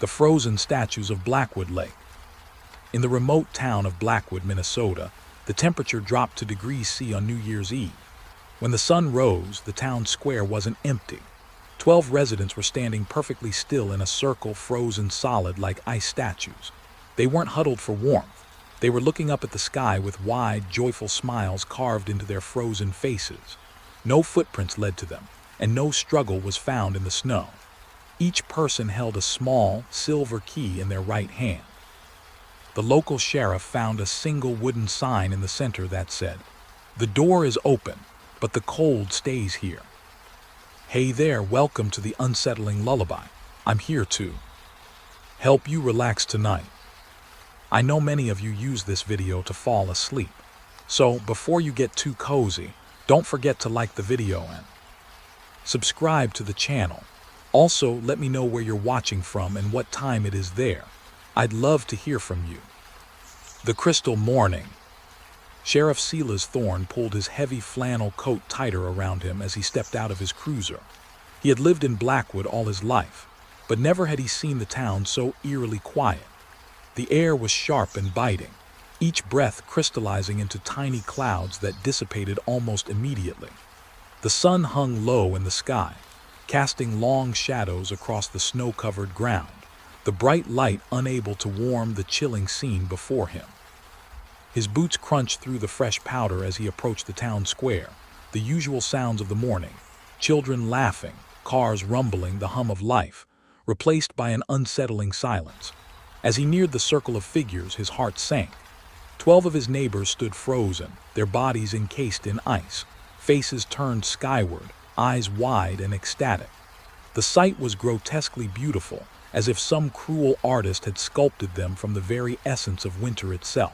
the frozen statues of Blackwood Lake. In the remote town of Blackwood, Minnesota, the temperature dropped to degrees C on New Year's Eve. When the sun rose, the town square wasn't empty. 12 residents were standing perfectly still in a circle, frozen solid like ice statues. They weren't huddled for warmth. They were looking up at the sky with wide, joyful smiles carved into their frozen faces. No footprints led to them, and no struggle was found in the snow. Each person held a small, silver key in their right hand. The local sheriff found a single wooden sign in the center that said, "The door is open, but the cold stays here." Hey there, welcome to the unsettling lullaby. I'm here to help you relax tonight. I know many of you use this video to fall asleep. So before you get too cozy, don't forget to like the video and subscribe to the channel. Also, let me know where you're watching from and what time it is there. I'd love to hear from you. The crystal morning. Sheriff Silas Thorne pulled his heavy flannel coat tighter around him as he stepped out of his cruiser. He had lived in Blackwood all his life, but never had he seen the town so eerily quiet. The air was sharp and biting, each breath crystallizing into tiny clouds that dissipated almost immediately. The sun hung low in the sky, casting long shadows across the snow-covered ground, the bright light unable to warm the chilling scene before him. His boots crunched through the fresh powder as he approached the town square, the usual sounds of the morning, children laughing, cars rumbling, the hum of life, replaced by an unsettling silence. As he neared the circle of figures, his heart sank. 12 of his neighbors stood frozen, their bodies encased in ice, faces turned skyward, eyes wide and ecstatic. The sight was grotesquely beautiful, as if some cruel artist had sculpted them from the very essence of winter itself.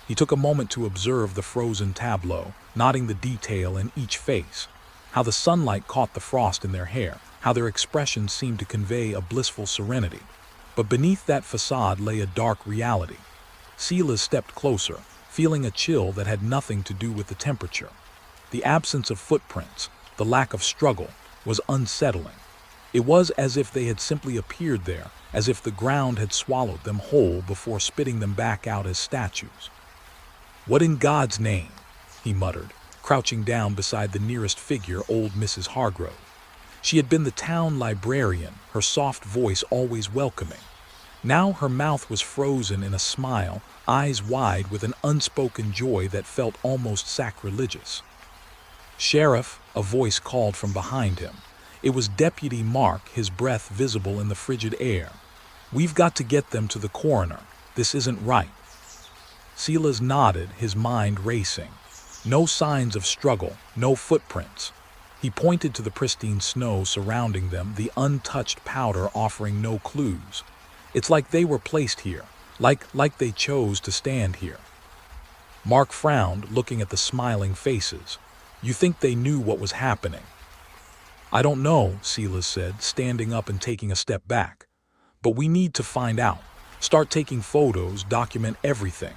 He took a moment to observe the frozen tableau, noting the detail in each face, how the sunlight caught the frost in their hair, how their expressions seemed to convey a blissful serenity. But beneath that facade lay a dark reality. Silas stepped closer, feeling a chill that had nothing to do with the temperature. The absence of footprints, the lack of struggle, was unsettling. It was as if they had simply appeared there, as if the ground had swallowed them whole before spitting them back out as statues. "What in God's name?" he muttered, crouching down beside the nearest figure, old Mrs. Hargrove. She had been the town librarian, her soft voice always welcoming. Now her mouth was frozen in a smile, eyes wide with an unspoken joy that felt almost sacrilegious. "Sheriff," a voice called from behind him. It was Deputy Mark, his breath visible in the frigid air. "We've got to get them to the coroner. This isn't right." Silas nodded, his mind racing. No signs of struggle, no footprints. He pointed to the pristine snow surrounding them, the untouched powder offering no clues. It's like they were placed here, like they chose to stand here. Mark frowned, looking at the smiling faces. "You think they knew what was happening?" "I don't know," Silas said, standing up and taking a step back. "But we need to find out. Start taking photos, document everything."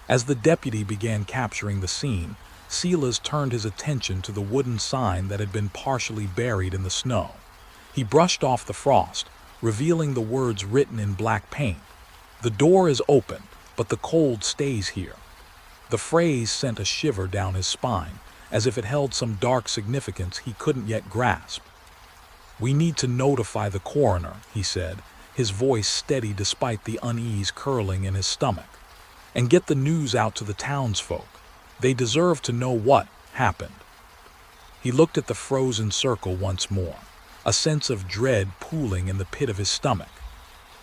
As the deputy began capturing the scene, Silas turned his attention to the wooden sign that had been partially buried in the snow. He brushed off the frost, revealing the words written in black paint. "The door is open, but the cold stays here." The phrase sent a shiver down his spine, as if it held some dark significance he couldn't yet grasp. "We need to notify the coroner," he said, his voice steady despite the unease curling in his stomach. "And get the news out to the townsfolk. They deserve to know what happened." He looked at the frozen circle once more, a sense of dread pooling in the pit of his stomach.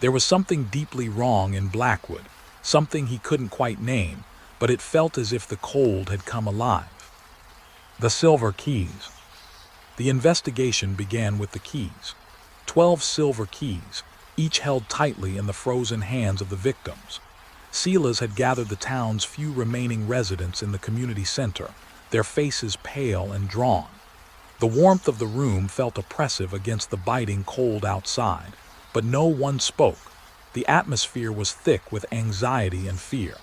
There was something deeply wrong in Blackwood, something he couldn't quite name, but it felt as if the cold had come alive. The silver keys. The investigation began with the keys. 12 silver keys, each held tightly in the frozen hands of the victims. Silas had gathered the town's few remaining residents in the community center, their faces pale and drawn. The warmth of the room felt oppressive against the biting cold outside, but no one spoke. The atmosphere was thick with anxiety and fear.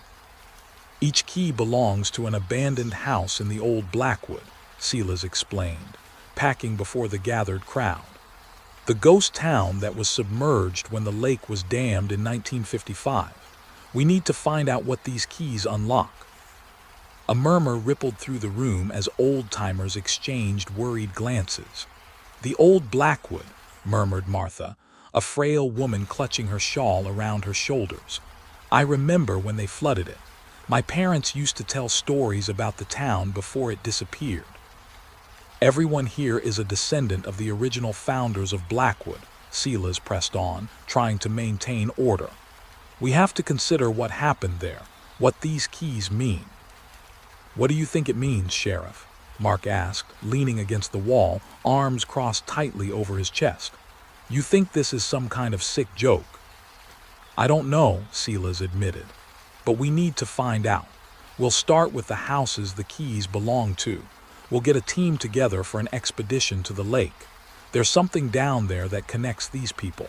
"Each key belongs to an abandoned house in the old Blackwood," Silas explained, packing before the gathered crowd. The ghost town that was submerged when the lake was dammed in 1955. We need to find out what these keys unlock. A murmur rippled through the room as old-timers exchanged worried glances. "The old Blackwood," murmured Martha, a frail woman clutching her shawl around her shoulders. "I remember when they flooded it. My parents used to tell stories about the town before it disappeared." "Everyone here is a descendant of the original founders of Blackwood," Silas pressed on, trying to maintain order. "We have to consider what happened there, what these keys mean." "What do you think it means, Sheriff?" Mark asked, leaning against the wall, arms crossed tightly over his chest. "You think this is some kind of sick joke?" "I don't know," Silas admitted. "But we need to find out. We'll start with the houses the keys belong to. We'll get a team together for an expedition to the lake. There's something down there that connects these people."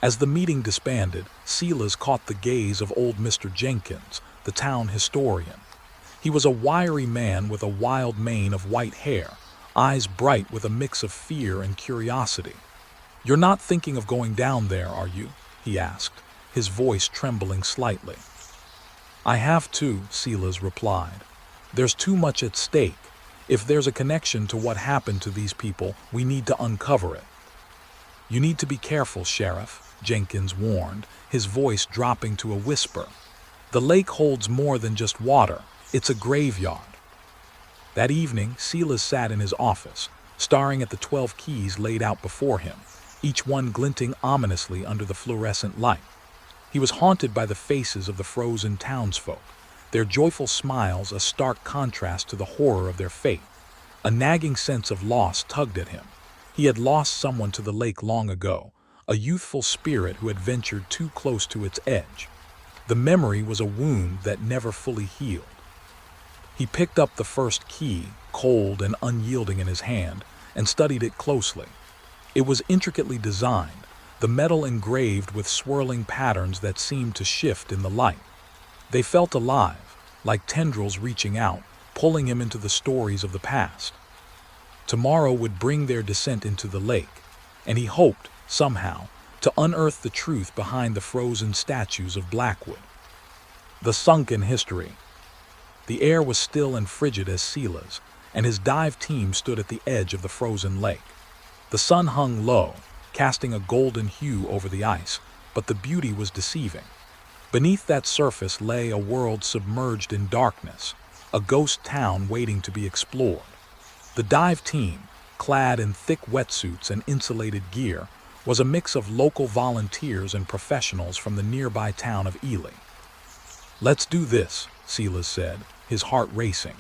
As the meeting disbanded, Silas caught the gaze of old Mr. Jenkins, the town historian. He was a wiry man with a wild mane of white hair, eyes bright with a mix of fear and curiosity. "You're not thinking of going down there, are you?" he asked, his voice trembling slightly. "I have to," Silas replied. "There's too much at stake. If there's a connection to what happened to these people, we need to uncover it." "You need to be careful, Sheriff," Jenkins warned, his voice dropping to a whisper. "The lake holds more than just water. It's a graveyard." That evening, Silas sat in his office, staring at the 12 keys laid out before him, each one glinting ominously under the fluorescent light. He was haunted by the faces of the frozen townsfolk, their joyful smiles a stark contrast to the horror of their fate. A nagging sense of loss tugged at him. He had lost someone to the lake long ago, a youthful spirit who had ventured too close to its edge. The memory was a wound that never fully healed. He picked up the first key, cold and unyielding in his hand, and studied it closely. It was intricately designed, the metal engraved with swirling patterns that seemed to shift in the light. They felt alive, like tendrils reaching out, pulling him into the stories of the past. Tomorrow would bring their descent into the lake, and he hoped, somehow, to unearth the truth behind the frozen statues of Blackwood. The sunken history. The air was still and frigid as Silas, and his dive team stood at the edge of the frozen lake. The sun hung low, casting a golden hue over the ice, but the beauty was deceiving. Beneath that surface lay a world submerged in darkness, a ghost town waiting to be explored. The dive team, clad in thick wetsuits and insulated gear, was a mix of local volunteers and professionals from the nearby town of Ely. "Let's do this," Silas said, his heart racing.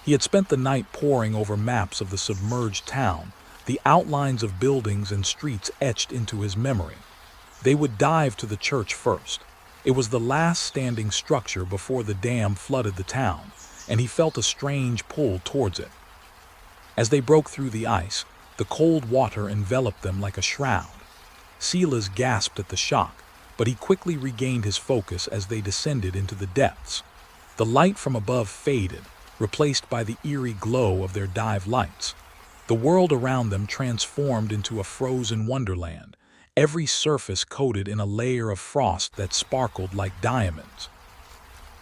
He had spent the night poring over maps of the submerged town, the outlines of buildings and streets etched into his memory. They would dive to the church first. It was the last standing structure before the dam flooded the town, and he felt a strange pull towards it. As they broke through the ice, the cold water enveloped them like a shroud. Silas gasped at the shock, but he quickly regained his focus as they descended into the depths. The light from above faded, replaced by the eerie glow of their dive lights. The world around them transformed into a frozen wonderland, every surface coated in a layer of frost that sparkled like diamonds.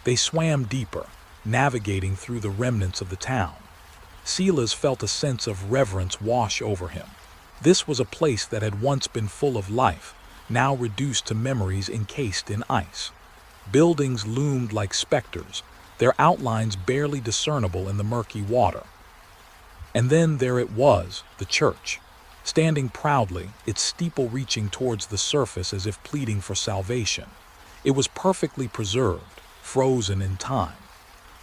They swam deeper, navigating through the remnants of the town. Silas felt a sense of reverence wash over him. This was a place that had once been full of life, now reduced to memories encased in ice. Buildings loomed like specters, their outlines barely discernible in the murky water. And then there it was, the church, standing proudly, its steeple reaching towards the surface as if pleading for salvation. It was perfectly preserved, frozen in time.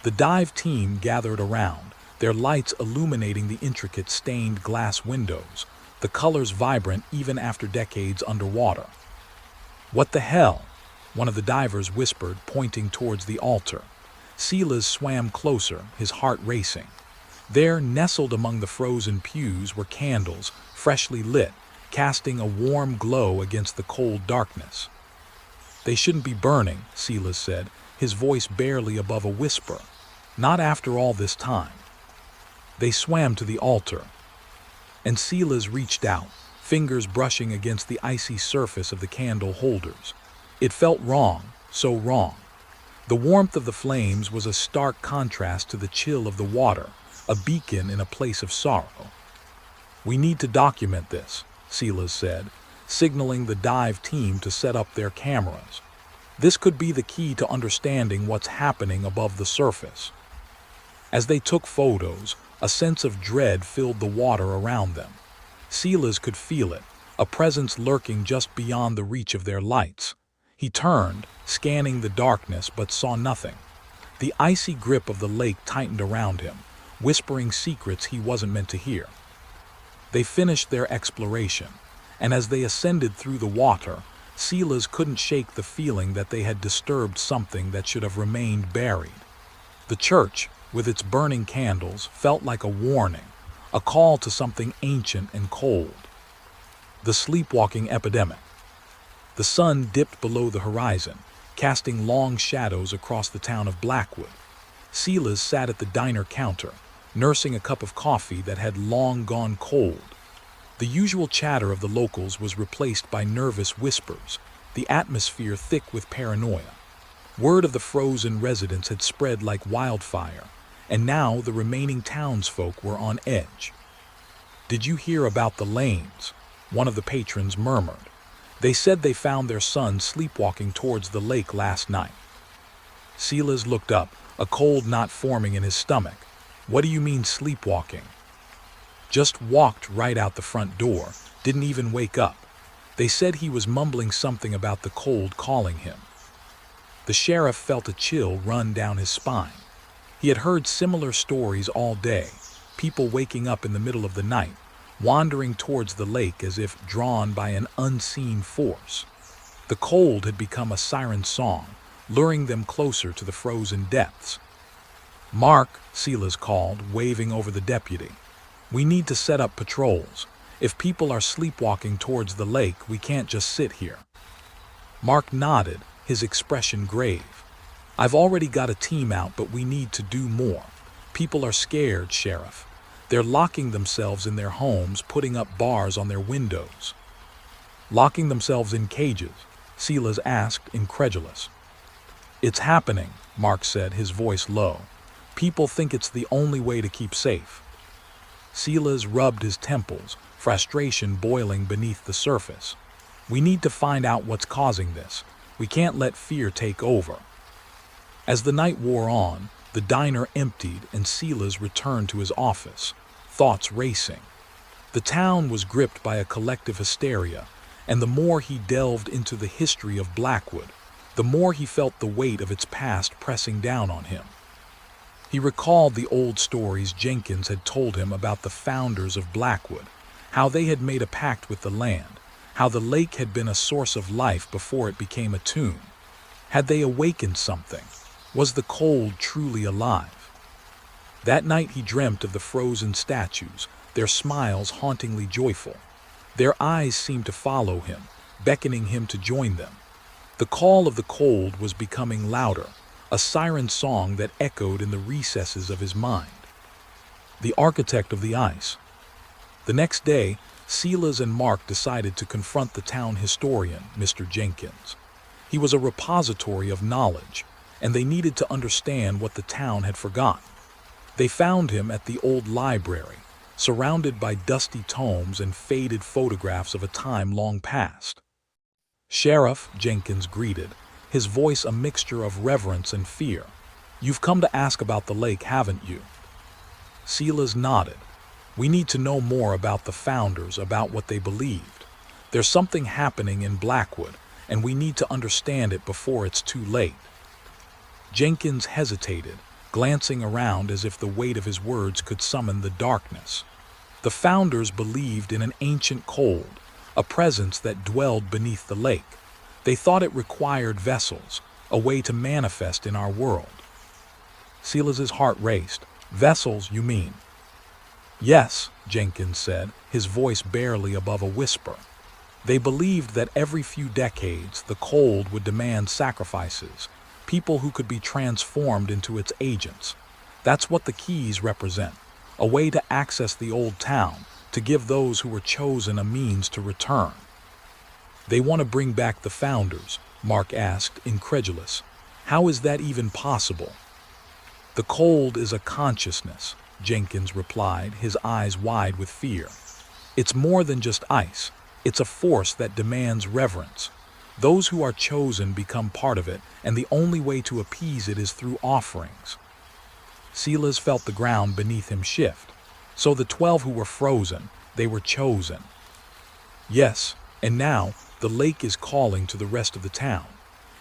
The dive team gathered around, their lights illuminating the intricate stained glass windows, the colors vibrant even after decades underwater. "What the hell?" one of the divers whispered, pointing towards the altar. Silas swam closer, his heart racing. There, nestled among the frozen pews, were candles, freshly lit, casting a warm glow against the cold darkness. "They shouldn't be burning," Silas said, his voice barely above a whisper. "Not after all this time." They swam to the altar, and Silas reached out, fingers brushing against the icy surface of the candle holders. It felt wrong, so wrong. The warmth of the flames was a stark contrast to the chill of the water, a beacon in a place of sorrow. "We need to document this," Silas said, signaling the dive team to set up their cameras. "This could be the key to understanding what's happening above the surface." As they took photos, a sense of dread filled the water around them. Silas could feel it, a presence lurking just beyond the reach of their lights. He turned, scanning the darkness, but saw nothing. The icy grip of the lake tightened around him, whispering secrets he wasn't meant to hear. They finished their exploration, and as they ascended through the water, Silas couldn't shake the feeling that they had disturbed something that should have remained buried. The church, with its burning candles, felt like a warning, a call to something ancient and cold. The sleepwalking epidemic. The sun dipped below the horizon, casting long shadows across the town of Blackwood. Silas sat at the diner counter, nursing a cup of coffee that had long gone cold. The usual chatter of the locals was replaced by nervous whispers, the atmosphere thick with paranoia. Word of the frozen residents had spread like wildfire, and now the remaining townsfolk were on edge. "Did you hear about the Lanes?" one of the patrons murmured. "They said they found their son sleepwalking towards the lake last night." Silas looked up, a cold knot forming in his stomach. "What do you mean sleepwalking?" "Just walked right out the front door, didn't even wake up. They said he was mumbling something about the cold calling him." The sheriff felt a chill run down his spine. He had heard similar stories all day, people waking up in the middle of the night, wandering towards the lake as if drawn by an unseen force. The cold had become a siren song, luring them closer to the frozen depths. "Mark," Silas called, waving over the deputy. "We need to set up patrols. If people are sleepwalking towards the lake, we can't just sit here." Mark nodded, his expression grave. "I've already got a team out, but we need to do more. People are scared, Sheriff. They're locking themselves in their homes, putting up bars on their windows." "Locking themselves in cages?" Silas asked, incredulous. "It's happening," Mark said, his voice low. "People think it's the only way to keep safe." Silas rubbed his temples, frustration boiling beneath the surface. "We need to find out what's causing this. We can't let fear take over." As the night wore on, the diner emptied and Silas returned to his office, thoughts racing. The town was gripped by a collective hysteria, and the more he delved into the history of Blackwood, the more he felt the weight of its past pressing down on him. He recalled the old stories Jenkins had told him about the founders of Blackwood, how they had made a pact with the land, how the lake had been a source of life before it became a tomb. Had they awakened something? Was the cold truly alive? That night he dreamt of the frozen statues, their smiles hauntingly joyful. Their eyes seemed to follow him, beckoning him to join them. The call of the cold was becoming louder, a siren song that echoed in the recesses of his mind. The architect of the ice. The next day, Silas and Mark decided to confront the town historian, Mr. Jenkins. He was a repository of knowledge, and they needed to understand what the town had forgotten. They found him at the old library, surrounded by dusty tomes and faded photographs of a time long past. "Sheriff," Jenkins greeted, his voice a mixture of reverence and fear. "You've come to ask about the lake, haven't you?" Silas nodded. "We need to know more about the founders, about what they believed. There's something happening in Blackwood, and we need to understand it before it's too late." Jenkins hesitated, glancing around as if the weight of his words could summon the darkness. The founders believed in an ancient cold, a presence that dwelled beneath the lake. They thought it required vessels, a way to manifest in our world. Silas's heart raced. "Vessels, you mean?" "Yes," Jenkins said, his voice barely above a whisper. "They believed that every few decades the cold would demand sacrifices, people who could be transformed into its agents. That's what the keys represent, a way to access the old town, to give those who were chosen a means to return. They want to bring back the founders, Mark asked, incredulous. How is that even possible? The cold is a consciousness, Jenkins replied, his eyes wide with fear. It's more than just ice. It's a force that demands reverence. Those who are chosen become part of it, and the only way to appease it is through offerings. Silas felt the ground beneath him shift. So the 12 who were frozen, they were chosen. Yes, and now the lake is calling to the rest of the town.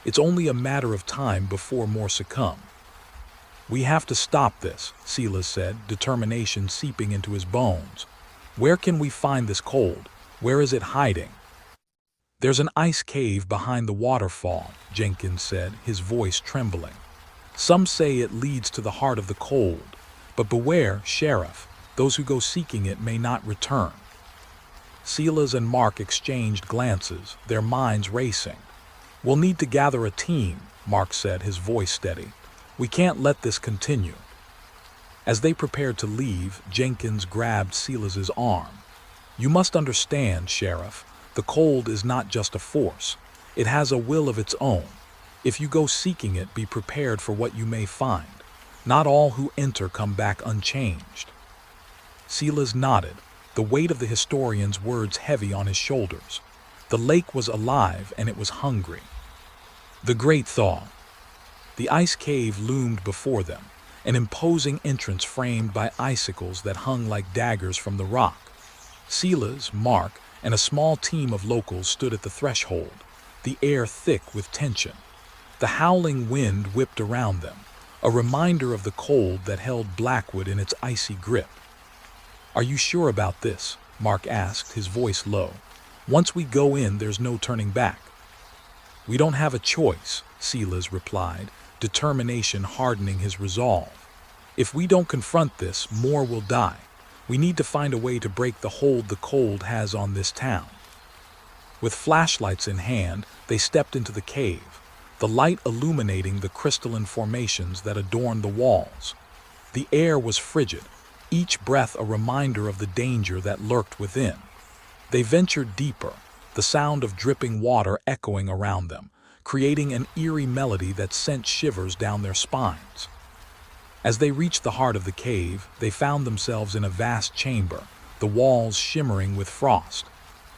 It's only a matter of time before more succumb. We have to stop this, Silas said, determination seeping into his bones. Where can we find this cold? Where is it hiding? There's an ice cave behind the waterfall, Jenkins said, his voice trembling. Some say it leads to the heart of the cold. But beware, Sheriff, those who go seeking it may not return. Silas and Mark exchanged glances, their minds racing. We'll need to gather a team, Mark said, his voice steady. We can't let this continue. As they prepared to leave, Jenkins grabbed Silas's arm. You must understand, Sheriff, the cold is not just a force. It has a will of its own. If you go seeking it, be prepared for what you may find. Not all who enter come back unchanged. Silas nodded, the weight of the historian's words heavy on his shoulders. The lake was alive and it was hungry. The Great Thaw. The ice cave loomed before them, an imposing entrance framed by icicles that hung like daggers from the rock. Silas, Mark, and a small team of locals stood at the threshold, the air thick with tension. The howling wind whipped around them, a reminder of the cold that held Blackwood in its icy grip. Are you sure about this? Mark asked, his voice low. Once we go in, there's no turning back. We don't have a choice, Silas replied, determination hardening his resolve. If we don't confront this, more will die. We need to find a way to break the hold the cold has on this town. With flashlights in hand, they stepped into the cave, the light illuminating the crystalline formations that adorned the walls. The air was frigid, each breath a reminder of the danger that lurked within. They ventured deeper, the sound of dripping water echoing around them, creating an eerie melody that sent shivers down their spines. As they reached the heart of the cave, they found themselves in a vast chamber, the walls shimmering with frost.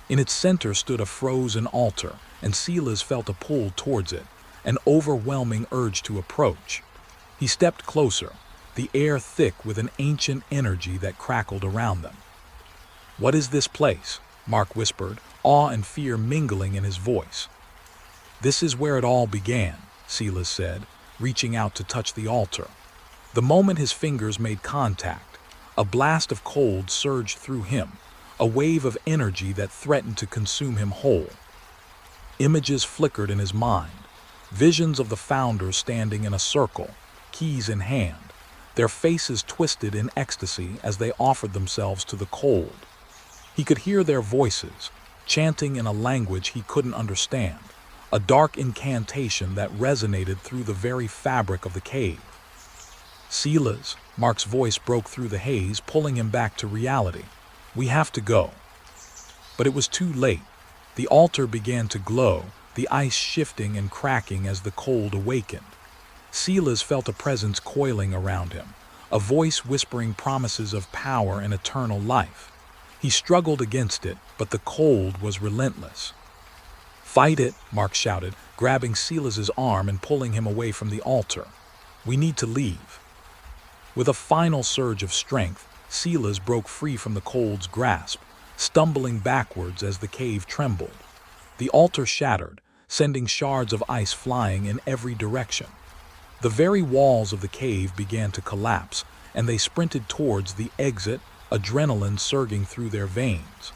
In its center stood a frozen altar, and Silas felt a pull towards it, an overwhelming urge to approach. He stepped closer, the air thick with an ancient energy that crackled around them. What is this place? Mark whispered, awe and fear mingling in his voice. This is where it all began, Silas said, reaching out to touch the altar. The moment his fingers made contact, a blast of cold surged through him, a wave of energy that threatened to consume him whole. Images flickered in his mind, visions of the founders standing in a circle, keys in hand, their faces twisted in ecstasy as they offered themselves to the cold. He could hear their voices, chanting in a language he couldn't understand, a dark incantation that resonated through the very fabric of the cave. Silas, Mark's voice broke through the haze, pulling him back to reality. We have to go. But it was too late. The altar began to glow, the ice shifting and cracking as the cold awakened. Silas felt a presence coiling around him, a voice whispering promises of power and eternal life. He struggled against it, but the cold was relentless. Fight it, Mark shouted, grabbing Silas's arm and pulling him away from the altar. We need to leave. With a final surge of strength, Silas broke free from the cold's grasp, stumbling backwards as the cave trembled. The altar shattered, sending shards of ice flying in every direction. The very walls of the cave began to collapse, and they sprinted towards the exit, adrenaline surging through their veins.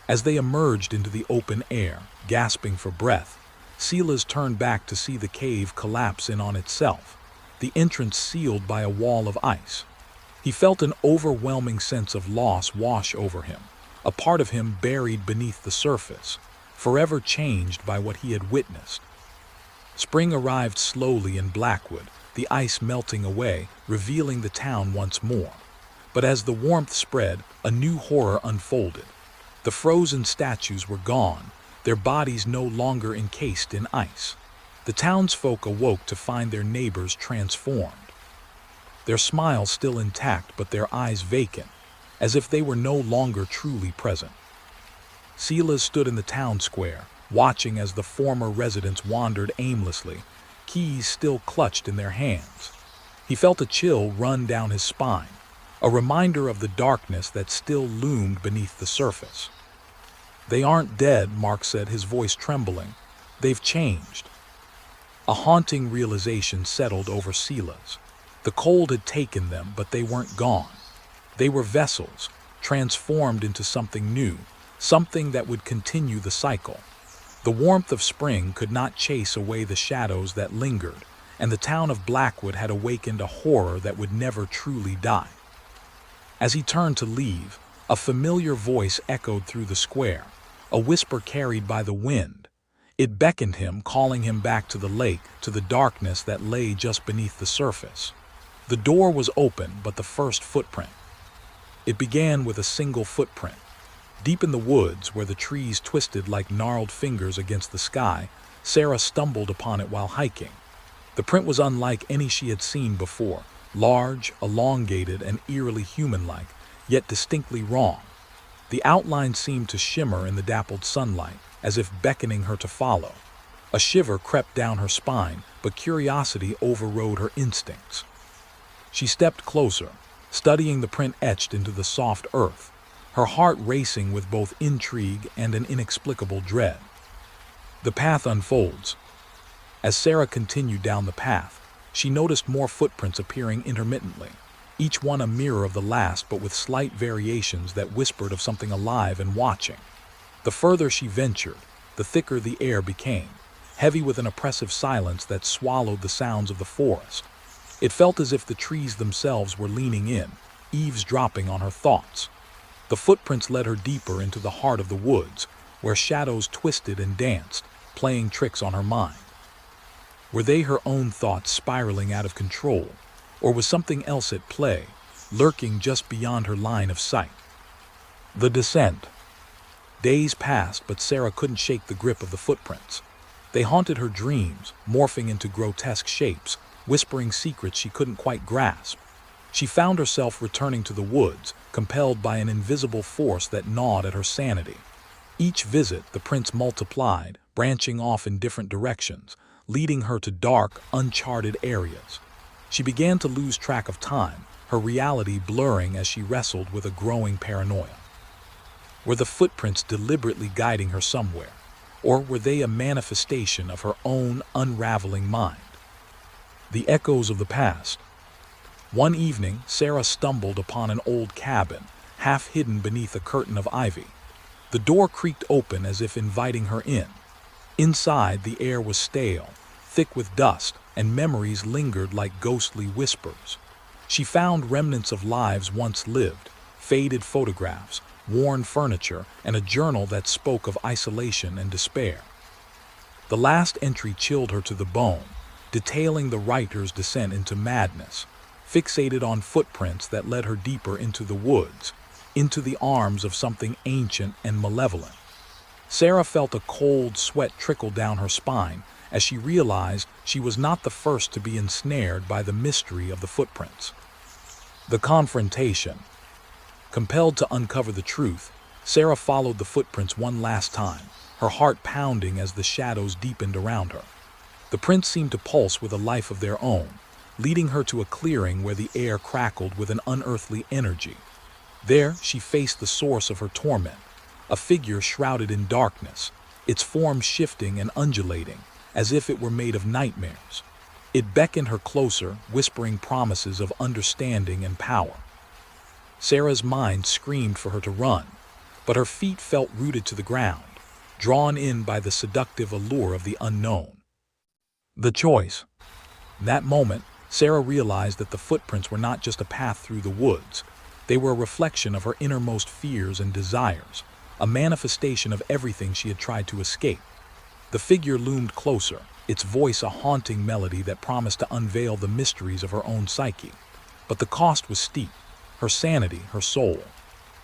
As they emerged into the open air, gasping for breath, Silas turned back to see the cave collapse in on itself, the entrance sealed by a wall of ice. He felt an overwhelming sense of loss wash over him, a part of him buried beneath the surface, forever changed by what he had witnessed. Spring arrived slowly in Blackwood, the ice melting away, revealing the town once more. But as the warmth spread, a new horror unfolded. The frozen statues were gone, their bodies no longer encased in ice. The townsfolk awoke to find their neighbors transformed. Their smiles still intact, but their eyes vacant, as if they were no longer truly present. Silas stood in the town square, watching as the former residents wandered aimlessly, keys still clutched in their hands. He felt a chill run down his spine, a reminder of the darkness that still loomed beneath the surface. "They aren't dead," Mark said, his voice trembling. "They've changed." A haunting realization settled over Silas. The cold had taken them, but they weren't gone. They were vessels, transformed into something new, something that would continue the cycle. The warmth of spring could not chase away the shadows that lingered, and the town of Blackwood had awakened a horror that would never truly die. As he turned to leave, a familiar voice echoed through the square, a whisper carried by the wind. It beckoned him, calling him back to the lake, to the darkness that lay just beneath the surface. The door was open, but the first footprint. It began with a single footprint. Deep in the woods, where the trees twisted like gnarled fingers against the sky, Sarah stumbled upon it while hiking. The print was unlike any she had seen before, large, elongated, and eerily human-like, yet distinctly wrong. The outline seemed to shimmer in the dappled sunlight, as if beckoning her to follow. A shiver crept down her spine, but curiosity overrode her instincts. She stepped closer, studying the print etched into the soft earth, her heart racing with both intrigue and an inexplicable dread. The path unfolds. As Sarah continued down the path, she noticed more footprints appearing intermittently, each one a mirror of the last, but with slight variations that whispered of something alive and watching. The further she ventured, the thicker the air became, heavy with an oppressive silence that swallowed the sounds of the forest. It felt as if the trees themselves were leaning in, eavesdropping on her thoughts. The footprints led her deeper into the heart of the woods, where shadows twisted and danced, playing tricks on her mind. Were they her own thoughts spiraling out of control, or was something else at play, lurking just beyond her line of sight? The descent. Days passed, but Sarah couldn't shake the grip of the footprints. They haunted her dreams, morphing into grotesque shapes, whispering secrets she couldn't quite grasp. She found herself returning to the woods, compelled by an invisible force that gnawed at her sanity. Each visit, the prints multiplied, branching off in different directions, leading her to dark, uncharted areas. She began to lose track of time, her reality blurring as she wrestled with a growing paranoia. Were the footprints deliberately guiding her somewhere, or were they a manifestation of her own unraveling mind? The echoes of the past. One evening, Sarah stumbled upon an old cabin, half hidden beneath a curtain of ivy. The door creaked open as if inviting her in. Inside, the air was stale, thick with dust, and memories lingered like ghostly whispers. She found remnants of lives once lived, faded photographs, worn furniture, and a journal that spoke of isolation and despair. The last entry chilled her to the bone, detailing the writer's descent into madness, fixated on footprints that led her deeper into the woods, into the arms of something ancient and malevolent. Sarah felt a cold sweat trickle down her spine as she realized she was not the first to be ensnared by the mystery of the footprints. The confrontation. Compelled to uncover the truth, Sarah followed the footprints one last time, her heart pounding as the shadows deepened around her. The prints seemed to pulse with a life of their own, leading her to a clearing where the air crackled with an unearthly energy. There, she faced the source of her torment, a figure shrouded in darkness, its form shifting and undulating, as if it were made of nightmares. It beckoned her closer, whispering promises of understanding and power. Sarah's mind screamed for her to run, but her feet felt rooted to the ground, drawn in by the seductive allure of the unknown. The choice. In that moment, Sarah realized that the footprints were not just a path through the woods. They were a reflection of her innermost fears and desires, a manifestation of everything she had tried to escape. The figure loomed closer, its voice a haunting melody that promised to unveil the mysteries of her own psyche. But the cost was steep. her sanity, her soul.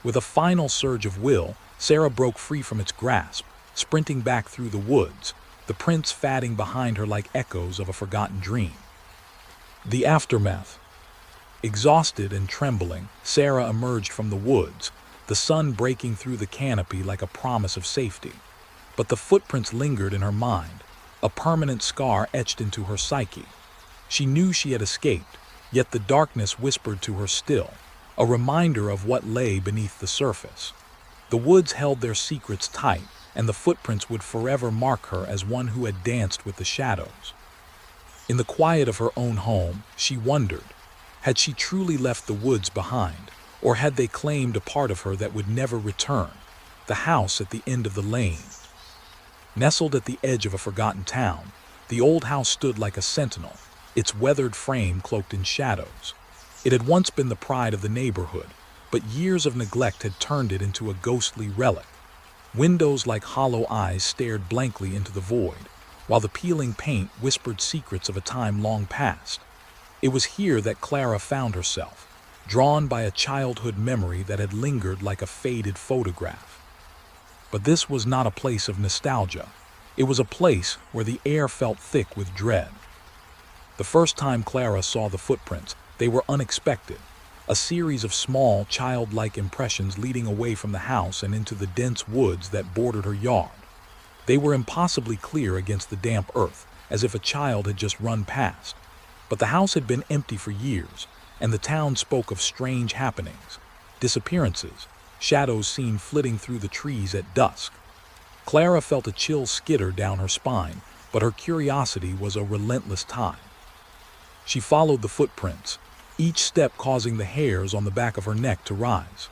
With a final surge of will, Sarah broke free from its grasp, sprinting back through the woods, the prints fading behind her like echoes of a forgotten dream. The aftermath. Exhausted and trembling, Sarah emerged from the woods, the sun breaking through the canopy like a promise of safety. But the footprints lingered in her mind, a permanent scar etched into her psyche. She knew she had escaped, yet the darkness whispered to her still, a reminder of what lay beneath the surface. The woods held their secrets tight, and the footprints would forever mark her as one who had danced with the shadows. In the quiet of her own home, she wondered, had she truly left the woods behind, or had they claimed a part of her that would never return, the house at the end of the lane? Nestled at the edge of a forgotten town, the old house stood like a sentinel, its weathered frame cloaked in shadows. It had once been the pride of the neighborhood, but years of neglect had turned it into a ghostly relic. Windows like hollow eyes stared blankly into the void, while the peeling paint whispered secrets of a time long past. It was here that Clara found herself, drawn by a childhood memory that had lingered like a faded photograph. But this was not a place of nostalgia. It was a place where the air felt thick with dread. The first time Clara saw the footprints, they were unexpected, a series of small, childlike impressions leading away from the house and into the dense woods that bordered her yard. They were impossibly clear against the damp earth, as if a child had just run past. But the house had been empty for years, and the town spoke of strange happenings, disappearances, shadows seen flitting through the trees at dusk. Clara felt a chill skitter down her spine, but her curiosity was a relentless tide. She followed the footprints, each step causing the hairs on the back of her neck to rise.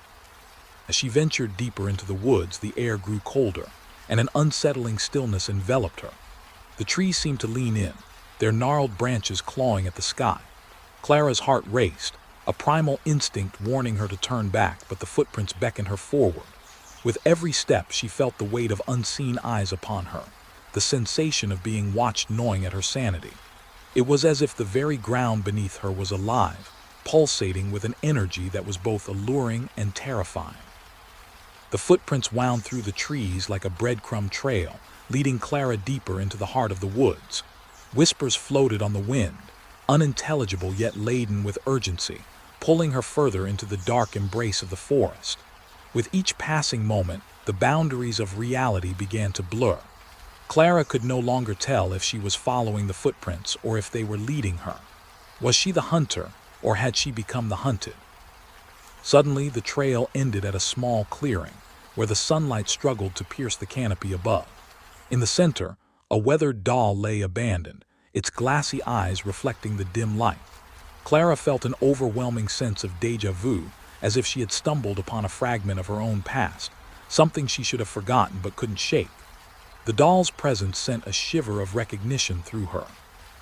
As she ventured deeper into the woods, the air grew colder, and an unsettling stillness enveloped her. The trees seemed to lean in, their gnarled branches clawing at the sky. Clara's heart raced, a primal instinct warning her to turn back, but the footprints beckoned her forward. With every step, she felt the weight of unseen eyes upon her, the sensation of being watched gnawing at her sanity. It was as if the very ground beneath her was alive, pulsating with an energy that was both alluring and terrifying. The footprints wound through the trees like a breadcrumb trail, leading Clara deeper into the heart of the woods. Whispers floated on the wind, unintelligible yet laden with urgency, pulling her further into the dark embrace of the forest. With each passing moment, the boundaries of reality began to blur. Clara could no longer tell if she was following the footprints or if they were leading her. Was she the hunter, or had she become the hunted? Suddenly, the trail ended at a small clearing, where the sunlight struggled to pierce the canopy above. In the center, a weathered doll lay abandoned, its glassy eyes reflecting the dim light. Clara felt an overwhelming sense of déjà vu, as if she had stumbled upon a fragment of her own past, something she should have forgotten but couldn't shake. The doll's presence sent a shiver of recognition through her.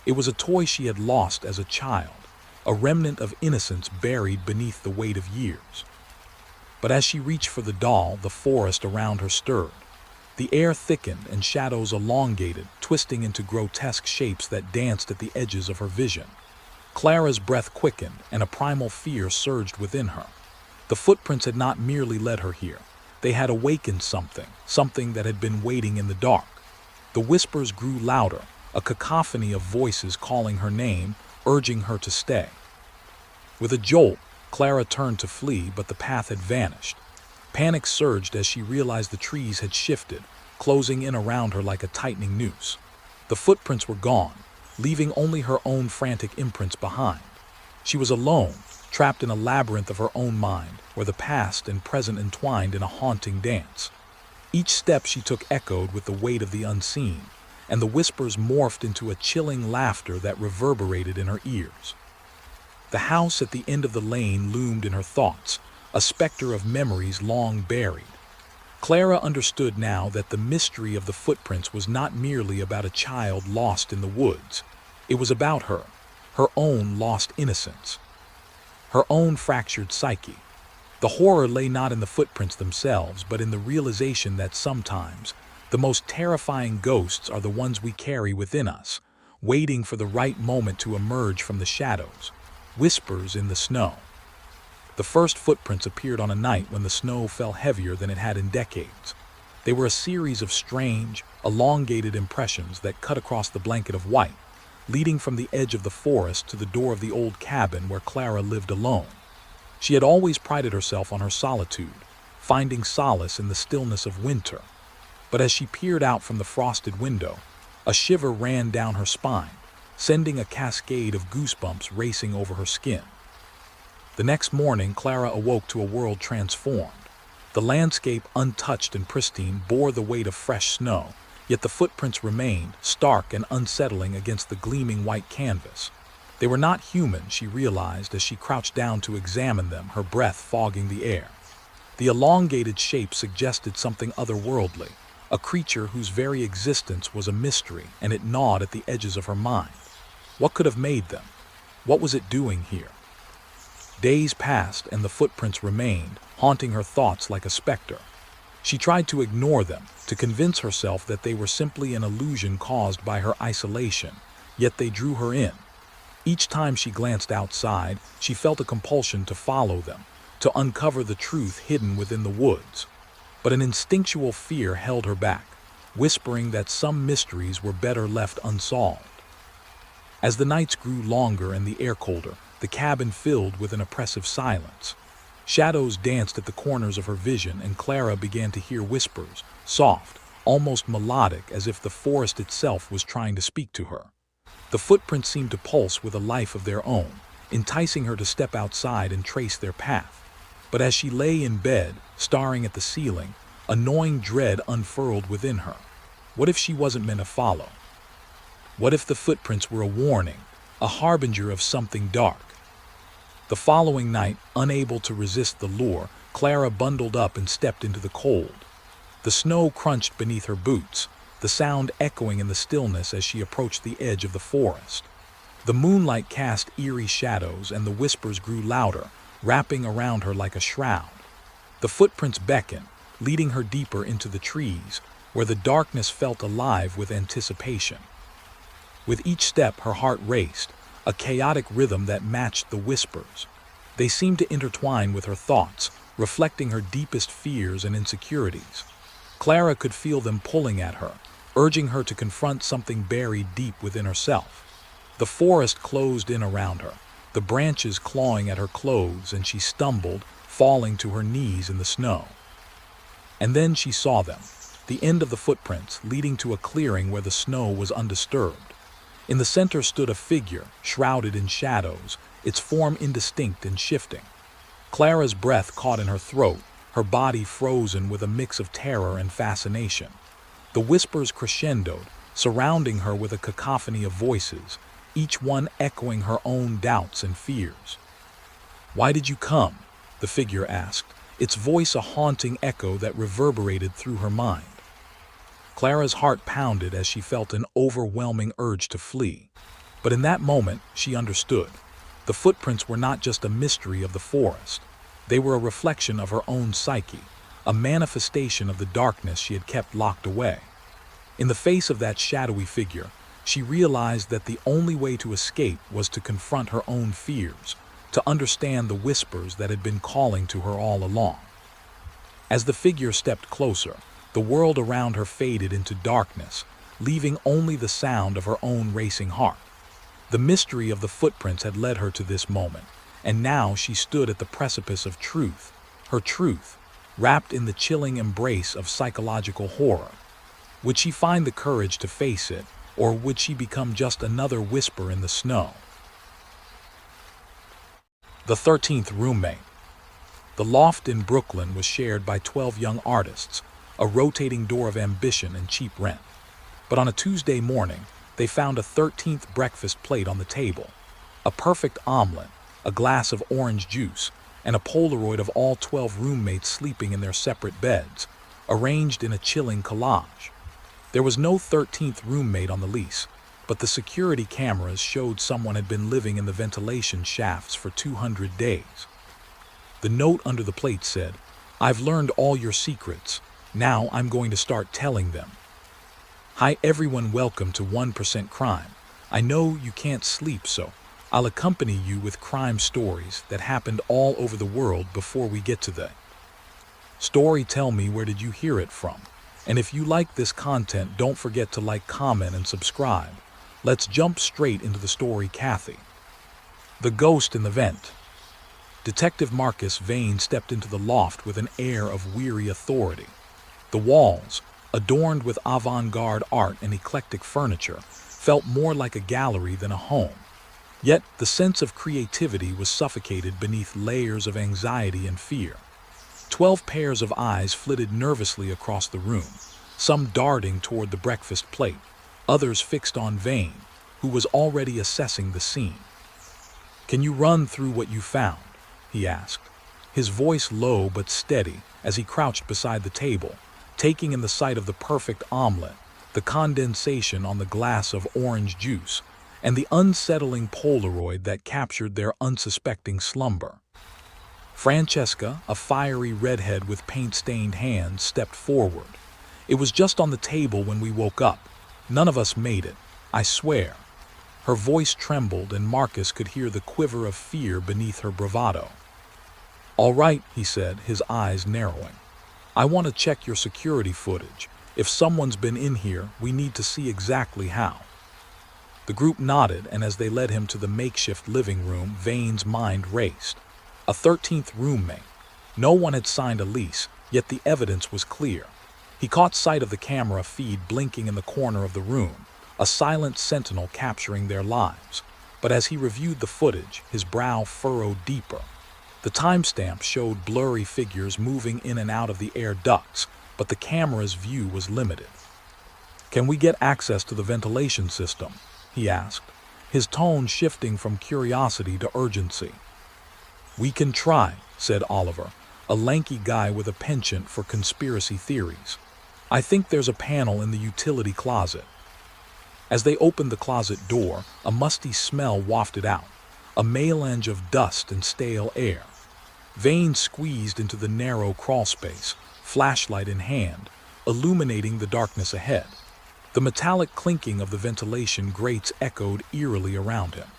It was a toy she had lost as a child, a remnant of innocence buried beneath the weight of years. But as she reached for the doll, the forest around her stirred. The air thickened and shadows elongated, twisting into grotesque shapes that danced at the edges of her vision. Clara's breath quickened, and a primal fear surged within her. The footprints had not merely led her here. They had awakened something that had been waiting in the dark. The whispers grew louder, a cacophony of voices calling her name, urging her to stay. With a jolt, Clara turned to flee, but the path had vanished. Panic surged as she realized the trees had shifted, closing in around her like a tightening noose. The footprints were gone, leaving only her own frantic imprints behind. She was alone, trapped in a labyrinth of her own mind, where the past and present entwined in a haunting dance. Each step she took echoed with the weight of the unseen, and the whispers morphed into a chilling laughter that reverberated in her ears. The house at the end of the lane loomed in her thoughts, a specter of memories long buried. Clara understood now that the mystery of the footprints was not merely about a child lost in the woods. It was about her own lost innocence, her own fractured psyche. The horror lay not in the footprints themselves, but in the realization that sometimes the most terrifying ghosts are the ones we carry within us, waiting for the right moment to emerge from the shadows. Whispers in the snow. The first footprints appeared on a night when the snow fell heavier than it had in decades. They were a series of strange, elongated impressions that cut across the blanket of white, leading from the edge of the forest to the door of the old cabin where Clara lived alone. She had always prided herself on her solitude, finding solace in the stillness of winter. But as she peered out from the frosted window, a shiver ran down her spine, sending a cascade of goosebumps racing over her skin. The next morning, Clara awoke to a world transformed. The landscape, untouched and pristine, bore the weight of fresh snow, yet the footprints remained, stark and unsettling against the gleaming white canvas. They were not human, she realized as she crouched down to examine them, her breath fogging the air. The elongated shape suggested something otherworldly, a creature whose very existence was a mystery, and it gnawed at the edges of her mind. What could have made them? What was it doing here? Days passed and the footprints remained, haunting her thoughts like a specter. She tried to ignore them, to convince herself that they were simply an illusion caused by her isolation, yet they drew her in. Each time she glanced outside, she felt a compulsion to follow them, to uncover the truth hidden within the woods. But an instinctual fear held her back, whispering that some mysteries were better left unsolved. As the nights grew longer and the air colder, the cabin filled with an oppressive silence. Shadows danced at the corners of her vision, and Clara began to hear whispers, soft, almost melodic, as if the forest itself was trying to speak to her. The footprints seemed to pulse with a life of their own, enticing her to step outside and trace their path. But as she lay in bed, staring at the ceiling, a gnawing dread unfurled within her. What if she wasn't meant to follow? What if the footprints were a warning, a harbinger of something dark? The following night, unable to resist the lure, Clara bundled up and stepped into the cold. The snow crunched beneath her boots, the sound echoing in the stillness as she approached the edge of the forest. The moonlight cast eerie shadows and the whispers grew louder, wrapping around her like a shroud. The footprints beckoned, leading her deeper into the trees, where the darkness felt alive with anticipation. With each step, her heart raced, a chaotic rhythm that matched the whispers. They seemed to intertwine with her thoughts, reflecting her deepest fears and insecurities. Clara could feel them pulling at her, urging her to confront something buried deep within herself. The forest closed in around her, the branches clawing at her clothes, and she stumbled, falling to her knees in the snow. And then she saw them, the end of the footprints leading to a clearing where the snow was undisturbed. In the center stood a figure, shrouded in shadows, its form indistinct and shifting. Clara's breath caught in her throat, her body frozen with a mix of terror and fascination. The whispers crescendoed, surrounding her with a cacophony of voices, each one echoing her own doubts and fears. "Why did you come?" the figure asked, its voice a haunting echo that reverberated through her mind. Clara's heart pounded as she felt an overwhelming urge to flee. But in that moment, she understood. The footprints were not just a mystery of the forest. They were a reflection of her own psyche, a manifestation of the darkness she had kept locked away. In the face of that shadowy figure, she realized that the only way to escape was to confront her own fears, to understand the whispers that had been calling to her all along. As the figure stepped closer, the world around her faded into darkness, leaving only the sound of her own racing heart. The mystery of the footprints had led her to this moment, and now she stood at the precipice of truth, her truth, wrapped in the chilling embrace of psychological horror. Would she find the courage to face it, or would she become just another whisper in the snow? The 13th Roommate. The loft in Brooklyn was shared by 12 young artists, a rotating door of ambition and cheap rent. But on a Tuesday morning, they found a 13th breakfast plate on the table, a perfect omelet, a glass of orange juice, and a Polaroid of all 12 roommates sleeping in their separate beds, arranged in a chilling collage. There was no 13th roommate on the lease, but the security cameras showed someone had been living in the ventilation shafts for 200 days. The note under the plate said, "I've learned all your secrets. Now I'm going to start telling them. Hi everyone, welcome to 1% Crime. I know you can't sleep, so I'll accompany you with crime stories that happened all over the world before we get to the story. Tell me, where did you hear it from? And if you like this content, don't forget to like, comment, and subscribe. Let's jump straight into the story. Kathy. The ghost in the vent. Detective Marcus Vane stepped into the loft with an air of weary authority. The walls, adorned with avant-garde art and eclectic furniture, felt more like a gallery than a home. Yet the sense of creativity was suffocated beneath layers of anxiety and fear. 12 pairs of eyes flitted nervously across the room, some darting toward the breakfast plate, others fixed on Vane, who was already assessing the scene. "Can you run through what you found?" he asked, his voice low but steady as he crouched beside the table, taking in the sight of the perfect omelet, the condensation on the glass of orange juice, and the unsettling Polaroid that captured their unsuspecting slumber. Francesca, a fiery redhead with paint-stained hands, stepped forward. "It was just on the table when we woke up. None of us made it, I swear." Her voice trembled, and Marcus could hear the quiver of fear beneath her bravado. "All right," he said, his eyes narrowing. "I want to check your security footage. If someone's been in here, we need to see exactly how." The group nodded, and as they led him to the makeshift living room, Vane's mind raced. A 13th roommate. No one had signed a lease, yet the evidence was clear. He caught sight of the camera feed blinking in the corner of the room, a silent sentinel capturing their lives. But as he reviewed the footage, his brow furrowed deeper. The timestamp showed blurry figures moving in and out of the air ducts, but the camera's view was limited. "Can we get access to the ventilation system?" he asked, his tone shifting from curiosity to urgency. "We can try," said Oliver, a lanky guy with a penchant for conspiracy theories. "I think there's a panel in the utility closet." As they opened the closet door, a musty smell wafted out, a melange of dust and stale air. Vane squeezed into the narrow crawlspace, flashlight in hand, illuminating the darkness ahead. The metallic clinking of the ventilation grates echoed eerily around him.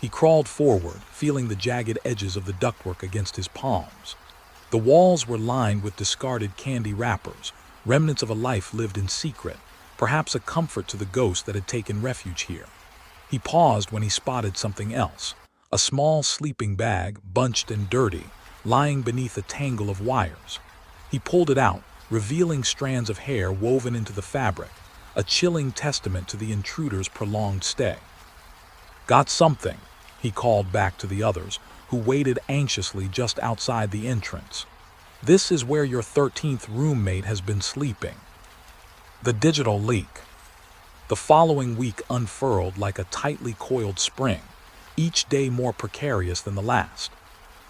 He crawled forward, feeling the jagged edges of the ductwork against his palms. The walls were lined with discarded candy wrappers, remnants of a life lived in secret, perhaps a comfort to the ghost that had taken refuge here. He paused when he spotted something else, a small sleeping bag, bunched and dirty, lying beneath a tangle of wires. He pulled it out, revealing strands of hair woven into the fabric, a chilling testament to the intruder's prolonged stay. "Got something," he called back to the others, who waited anxiously just outside the entrance. "This is where your 13th roommate has been sleeping." The digital leak. The following week unfurled like a tightly coiled spring, each day more precarious than the last.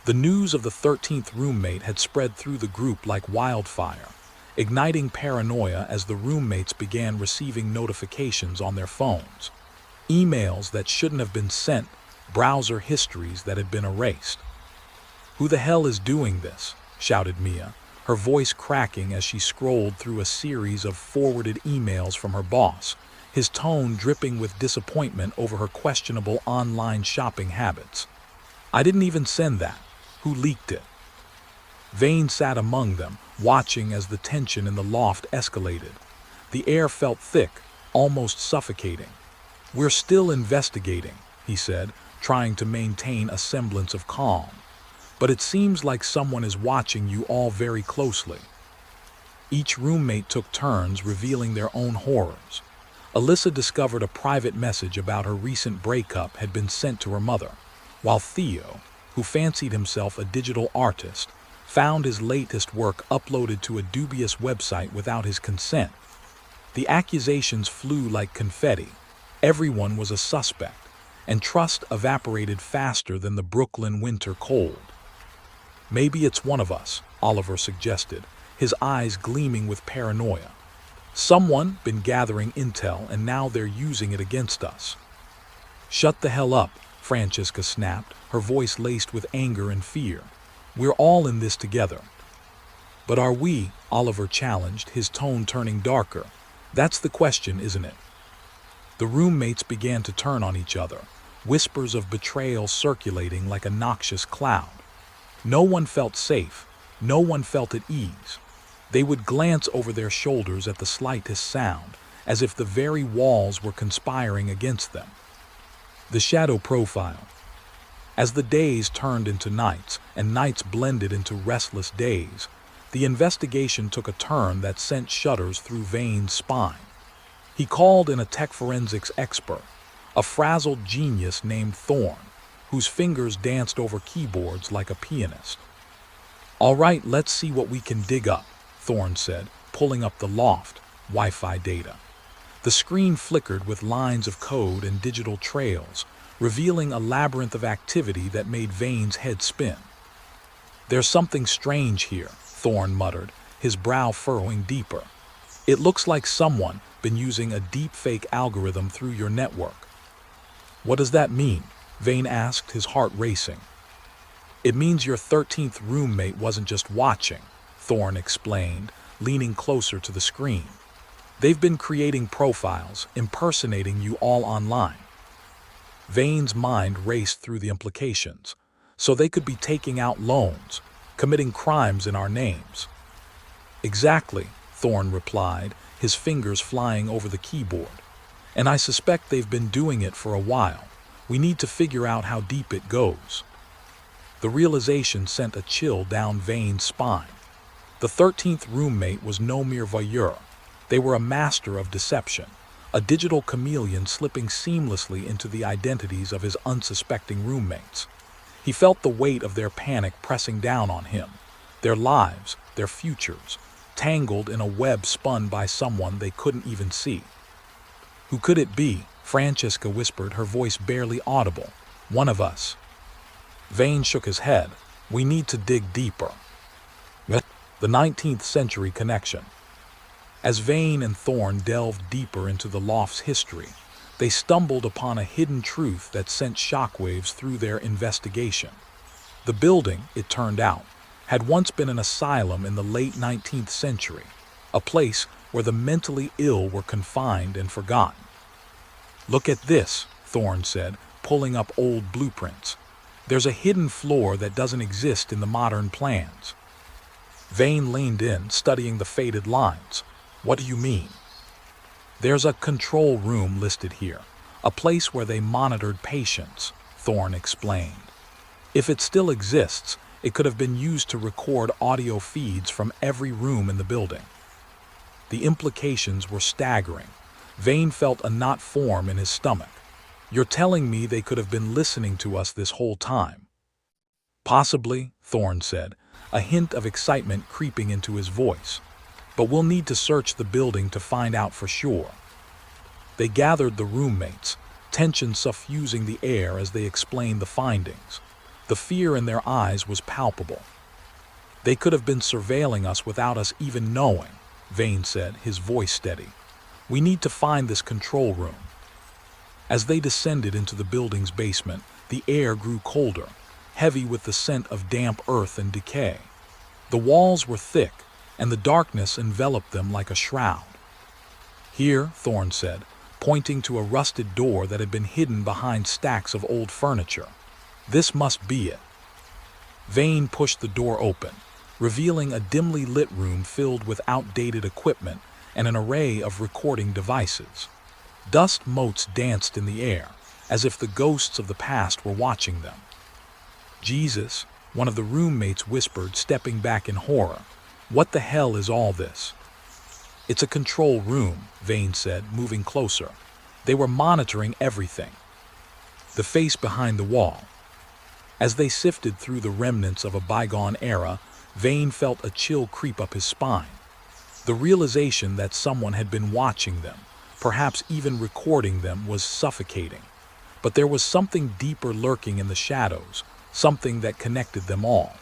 The news of the 13th roommate had spread through the group like wildfire, igniting paranoia as the roommates began receiving notifications on their phones. Emails that shouldn't have been sent, browser histories that had been erased. "Who the hell is doing this?" shouted Mia, her voice cracking as she scrolled through a series of forwarded emails from her boss, his tone dripping with disappointment over her questionable online shopping habits. "I didn't even send that. Who leaked it?" Vane sat among them, watching as the tension in the loft escalated. The air felt thick, almost suffocating. "We're still investigating," he said, trying to maintain a semblance of calm. "But it seems like someone is watching you all very closely." Each roommate took turns revealing their own horrors. Alyssa discovered a private message about her recent breakup had been sent to her mother, while Theo, who fancied himself a digital artist, found his latest work uploaded to a dubious website without his consent. The accusations flew like confetti. Everyone was a suspect, and trust evaporated faster than the Brooklyn winter cold. "Maybe it's one of us," Oliver suggested, his eyes gleaming with paranoia. "Someone been gathering intel, and now they're using it against us." "Shut the hell up," Francesca snapped, her voice laced with anger and fear. "We're all in this together." "But are we?" Oliver challenged, his tone turning darker. "That's the question, isn't it?" The roommates began to turn on each other, whispers of betrayal circulating like a noxious cloud. No one felt safe, no one felt at ease. They would glance over their shoulders at the slightest sound, as if the very walls were conspiring against them. The shadow profile. As the days turned into nights and nights blended into restless days, the investigation took a turn that sent shudders through Vane's spine. He called in a tech forensics expert, a frazzled genius named Thorne, whose fingers danced over keyboards like a pianist. "All right, let's see what we can dig up," Thorne said, pulling up the loft Wi-Fi data. The screen flickered with lines of code and digital trails, revealing a labyrinth of activity that made Vane's head spin. "There's something strange here," Thorne muttered, his brow furrowing deeper. "It looks like someone been using a deepfake algorithm through your network." "What does that mean?" Vane asked, his heart racing. "It means your 13th roommate wasn't just watching," Thorne explained, leaning closer to the screen. "They've been creating profiles, impersonating you all online." Vane's mind raced through the implications. So they could be taking out loans, committing crimes in our names. "Exactly," Thorne replied, his fingers flying over the keyboard. "And I suspect they've been doing it for a while. We need to figure out how deep it goes." The realization sent a chill down Vane's spine. The 13th roommate was no mere voyeur. They were a master of deception, a digital chameleon slipping seamlessly into the identities of his unsuspecting roommates. He felt the weight of their panic pressing down on him, their lives, their futures, tangled in a web spun by someone they couldn't even see. "Who could it be?" Francesca whispered, her voice barely audible. "One of us." Vane shook his head. "We need to dig deeper." The 19th century connection. As Vane and Thorne delved deeper into the loft's history, they stumbled upon a hidden truth that sent shockwaves through their investigation. The building, it turned out, had once been an asylum in the late 19th century, a place where the mentally ill were confined and forgotten. "Look at this," Thorne said, pulling up old blueprints. "There's a hidden floor that doesn't exist in the modern plans." Vane leaned in, studying the faded lines. "What do you mean?" "There's a control room listed here, a place where they monitored patients," Thorne explained. "If it still exists, it could have been used to record audio feeds from every room in the building." The implications were staggering. Vane felt a knot form in his stomach. "You're telling me they could have been listening to us this whole time?" "Possibly," Thorne said, a hint of excitement creeping into his voice. "But we'll need to search the building to find out for sure." They gathered the roommates, tension suffusing the air as they explained the findings. The fear in their eyes was palpable. "They could have been surveilling us without us even knowing," Vane said, his voice steady. "We need to find this control room." As they descended into the building's basement, the air grew colder, heavy with the scent of damp earth and decay. The walls were thick, and the darkness enveloped them like a shroud. "Here," Thorne said, pointing to a rusted door that had been hidden behind stacks of old furniture. "This must be it." Vane pushed the door open, revealing a dimly lit room filled with outdated equipment and an array of recording devices. Dust motes danced in the air, as if the ghosts of the past were watching them. "Jesus," one of the roommates whispered, stepping back in horror. "What the hell is all this?" "It's a control room," Vane said, moving closer. "They were monitoring everything." The face behind the wall. As they sifted through the remnants of a bygone era, Vane felt a chill creep up his spine. The realization that someone had been watching them, perhaps even recording them, was suffocating. But there was something deeper lurking in the shadows, something that connected them all.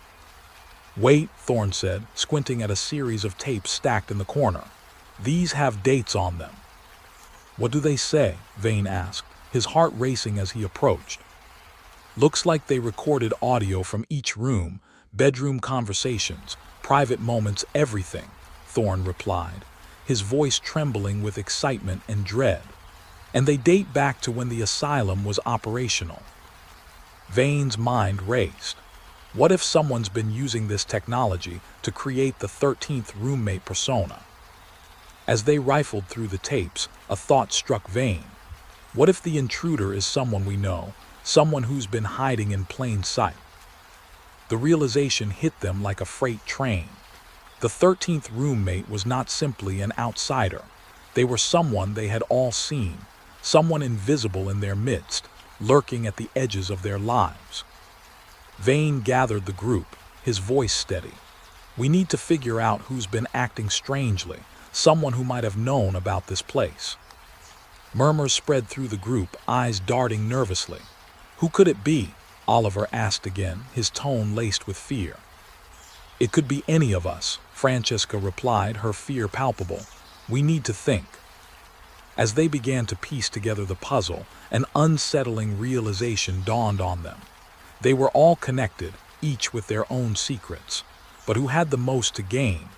"Wait," Thorne said, squinting at a series of tapes stacked in the corner. "These have dates on them." "What do they say?" Vane asked, his heart racing as he approached. "Looks like they recorded audio from each room, bedroom conversations, private moments, everything," Thorne replied, his voice trembling with excitement and dread. and they date back to when the asylum was operational. Vane's mind raced. What if someone's been using this technology to create the 13th roommate persona? As they rifled through the tapes, a thought struck Vane. What if the intruder is someone we know, someone who's been hiding in plain sight? The realization hit them like a freight train. The 13th roommate was not simply an outsider. They were someone they had all seen, someone invisible in their midst, lurking at the edges of their lives. Vane gathered the group, his voice steady. We need to figure out who's been acting strangely, someone who might have known about this place. Murmurs spread through the group, eyes darting nervously. Who could it be? Oliver asked again, his tone laced with fear. It could be any of us, Francesca replied, her fear palpable. We need to think. As they began to piece together the puzzle, an unsettling realization dawned on them. They were all connected, each with their own secrets. But who had the most to gain?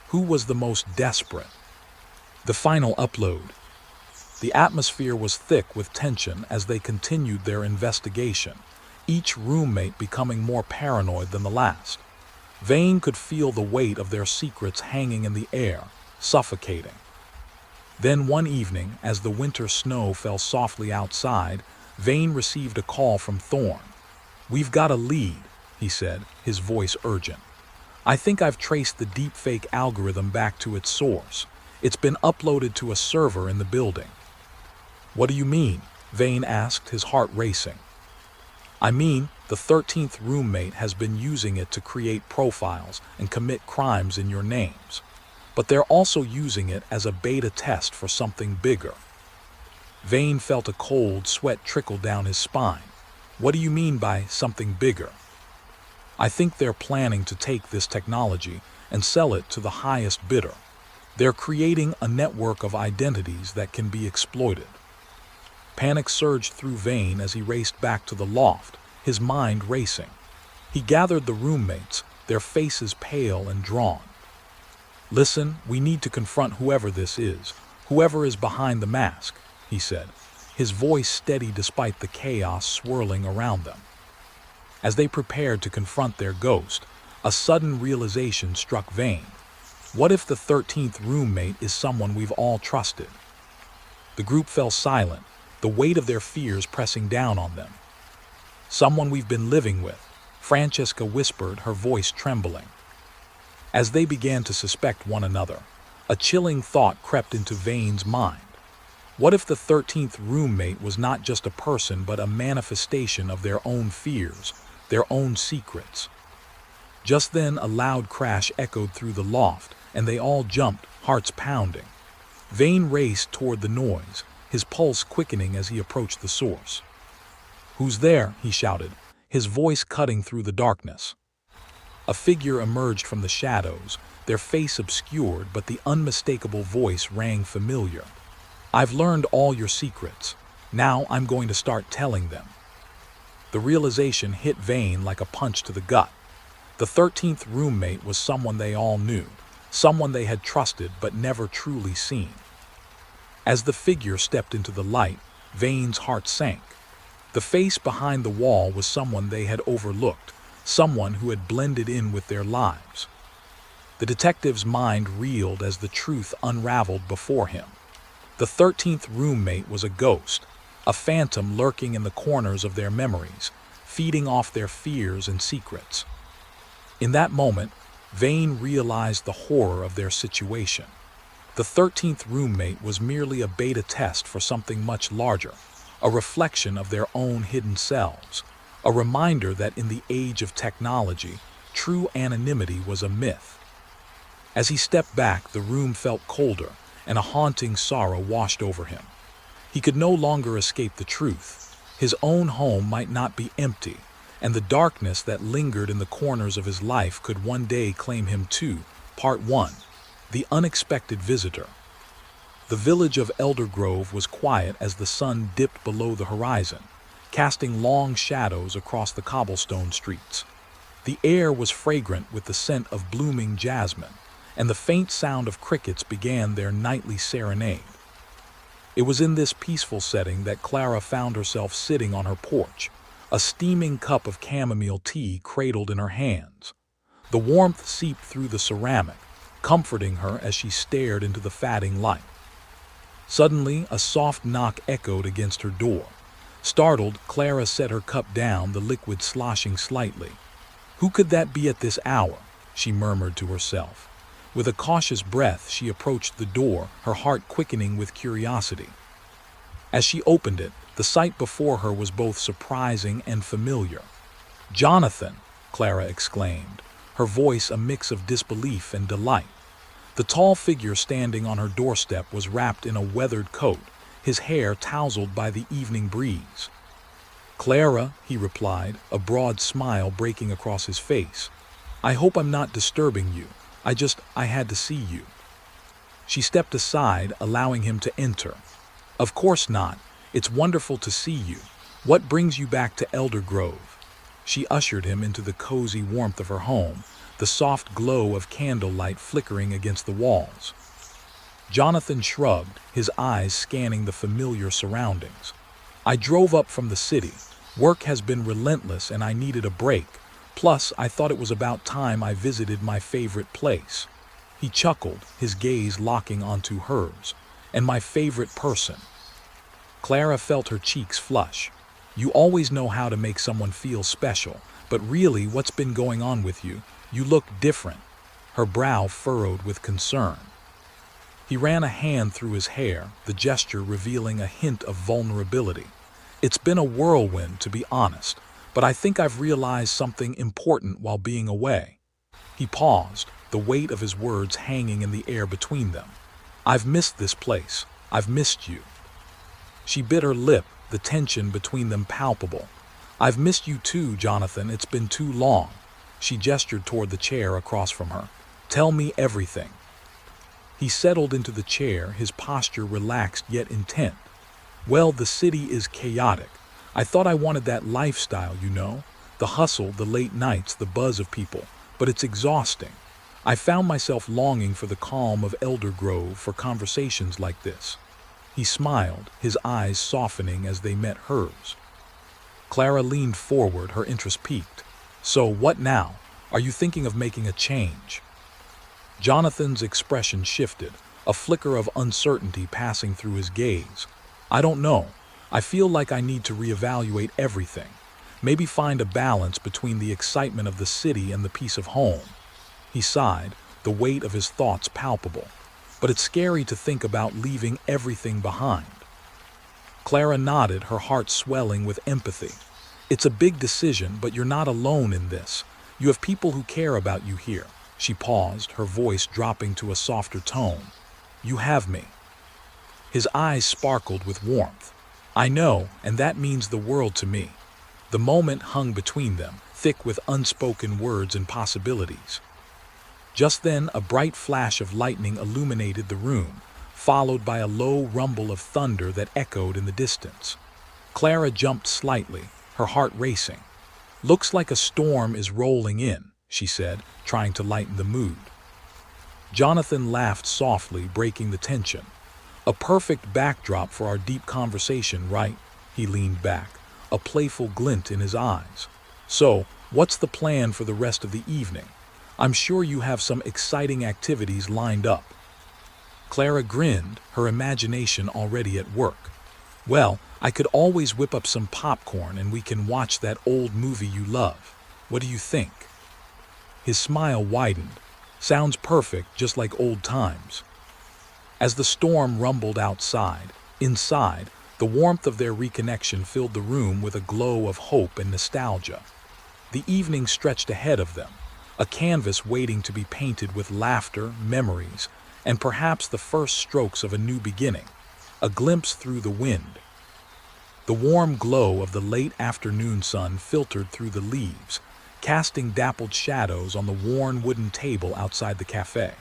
Who was the most desperate? The final upload. The atmosphere was thick with tension as they continued their investigation, each roommate becoming more paranoid than the last. Vane could feel the weight of their secrets hanging in the air, suffocating. Then one evening, as the winter snow fell softly outside, Vane received a call from Thorne. "We've got a lead," he said, his voice urgent. "I think I've traced the deepfake algorithm back to its source. It's been uploaded to a server in the building." "What do you mean?" Vane asked, his heart racing. "I mean, the 13th roommate has been using it to create profiles and commit crimes in your names. But they're also using it as a beta test for something bigger." Vane felt a cold sweat trickle down his spine. "What do you mean by something bigger?" "I think they're planning to take this technology and sell it to the highest bidder. They're creating a network of identities that can be exploited." Panic surged through Vane as he raced back to the loft, his mind racing. He gathered the roommates, their faces pale and drawn. "Listen, we need to confront whoever this is, whoever is behind the mask," he said, his voice steady despite the chaos swirling around them. As they prepared to confront their ghost, a sudden realization struck Vane. What if the 13th roommate is someone we've all trusted? The group fell silent, the weight of their fears pressing down on them. "Someone we've been living with," Francesca whispered, her voice trembling. As they began to suspect one another, a chilling thought crept into Vane's mind. What if the 13th roommate was not just a person but a manifestation of their own fears, their own secrets? Just then a loud crash echoed through the loft, and they all jumped, hearts pounding. Vane raced toward the noise, his pulse quickening as he approached the source. "Who's there?" he shouted, his voice cutting through the darkness. A figure emerged from the shadows, their face obscured, but the unmistakable voice rang familiar. "I've learned all your secrets. Now I'm going to start telling them." The realization hit Vane like a punch to the gut. The 13th roommate was someone they all knew, someone they had trusted but never truly seen. As the figure stepped into the light, Vane's heart sank. The face behind the wall was someone they had overlooked, someone who had blended in with their lives. The detective's mind reeled as the truth unraveled before him. The 13th roommate was a ghost, a phantom lurking in the corners of their memories, feeding off their fears and secrets. In that moment, Vane realized the horror of their situation. The 13th roommate was merely a beta test for something much larger, a reflection of their own hidden selves, a reminder that in the age of technology, true anonymity was a myth. As he stepped back, the room felt colder, and a haunting sorrow washed over him. He could no longer escape the truth. His own home might not be empty, and the darkness that lingered in the corners of his life could one day claim him too. Part 1. The Unexpected Visitor. The village of Eldergrove was quiet as the sun dipped below the horizon, casting long shadows across the cobblestone streets. The air was fragrant with the scent of blooming jasmine, and the faint sound of crickets began their nightly serenade. It was in this peaceful setting that Clara found herself sitting on her porch, a steaming cup of chamomile tea cradled in her hands. The warmth seeped through the ceramic, comforting her as she stared into the fading light. Suddenly, a soft knock echoed against her door. Startled, Clara set her cup down, the liquid sloshing slightly. "Who could that be at this hour?" she murmured to herself. With a cautious breath, she approached the door, her heart quickening with curiosity. As she opened it, the sight before her was both surprising and familiar. "Jonathan!" Clara exclaimed, her voice a mix of disbelief and delight. The tall figure standing on her doorstep was wrapped in a weathered coat, his hair tousled by the evening breeze. "Clara," he replied, a broad smile breaking across his face. "I hope I'm not disturbing you. I had to see you." She stepped aside, allowing him to enter. "Of course not. It's wonderful to see you. What brings you back to Elder Grove?" She ushered him into the cozy warmth of her home, the soft glow of candlelight flickering against the walls. Jonathan shrugged, his eyes scanning the familiar surroundings. "I drove up from the city. Work has been relentless and I needed a break. Plus, I thought it was about time I visited my favorite place." He chuckled, his gaze locking onto hers. "And my favorite person." Clara felt her cheeks flush. "You always know how to make someone feel special, but really, what's been going on with you? You look different." Her brow furrowed with concern. He ran a hand through his hair, the gesture revealing a hint of vulnerability. "It's been a whirlwind, to be honest, but I think I've realized something important while being away." He paused, the weight of his words hanging in the air between them. "I've missed this place. I've missed you." She bit her lip, the tension between them palpable. "I've missed you too, Jonathan. It's been too long." She gestured toward the chair across from her. "Tell me everything." He settled into the chair, his posture relaxed yet intent. "Well, the city is chaotic. I thought I wanted that lifestyle, you know. The hustle, the late nights, the buzz of people. But it's exhausting. I found myself longing for the calm of Elder Grove, for conversations like this." He smiled, his eyes softening as they met hers. Clara leaned forward, her interest piqued. "So, what now? Are you thinking of making a change?" Jonathan's expression shifted, a flicker of uncertainty passing through his gaze. "I don't know. I feel like I need to reevaluate everything. Maybe find a balance between the excitement of the city and the peace of home." He sighed, the weight of his thoughts palpable. "But it's scary to think about leaving everything behind." Clara nodded, her heart swelling with empathy. "It's a big decision, but you're not alone in this. You have people who care about you here." She paused, her voice dropping to a softer tone. "You have me." His eyes sparkled with warmth. "I know, and that means the world to me." The moment hung between them, thick with unspoken words and possibilities. Just then, a bright flash of lightning illuminated the room, followed by a low rumble of thunder that echoed in the distance. Clara jumped slightly, her heart racing. "Looks like a storm is rolling in," she said, trying to lighten the mood. Jonathan laughed softly, breaking the tension. "A perfect backdrop for our deep conversation, right?" He leaned back, a playful glint in his eyes. "So, what's the plan for the rest of the evening? I'm sure you have some exciting activities lined up." Clara grinned, her imagination already at work. "Well, I could always whip up some popcorn and we can watch that old movie you love. What do you think?" His smile widened. "Sounds perfect, just like old times." As the storm rumbled outside, inside, the warmth of their reconnection filled the room with a glow of hope and nostalgia. The evening stretched ahead of them, a canvas waiting to be painted with laughter, memories, and perhaps the first strokes of a new beginning, a glimpse through the wind. The warm glow of the late afternoon sun filtered through the leaves, casting dappled shadows on the worn wooden table outside the cafe.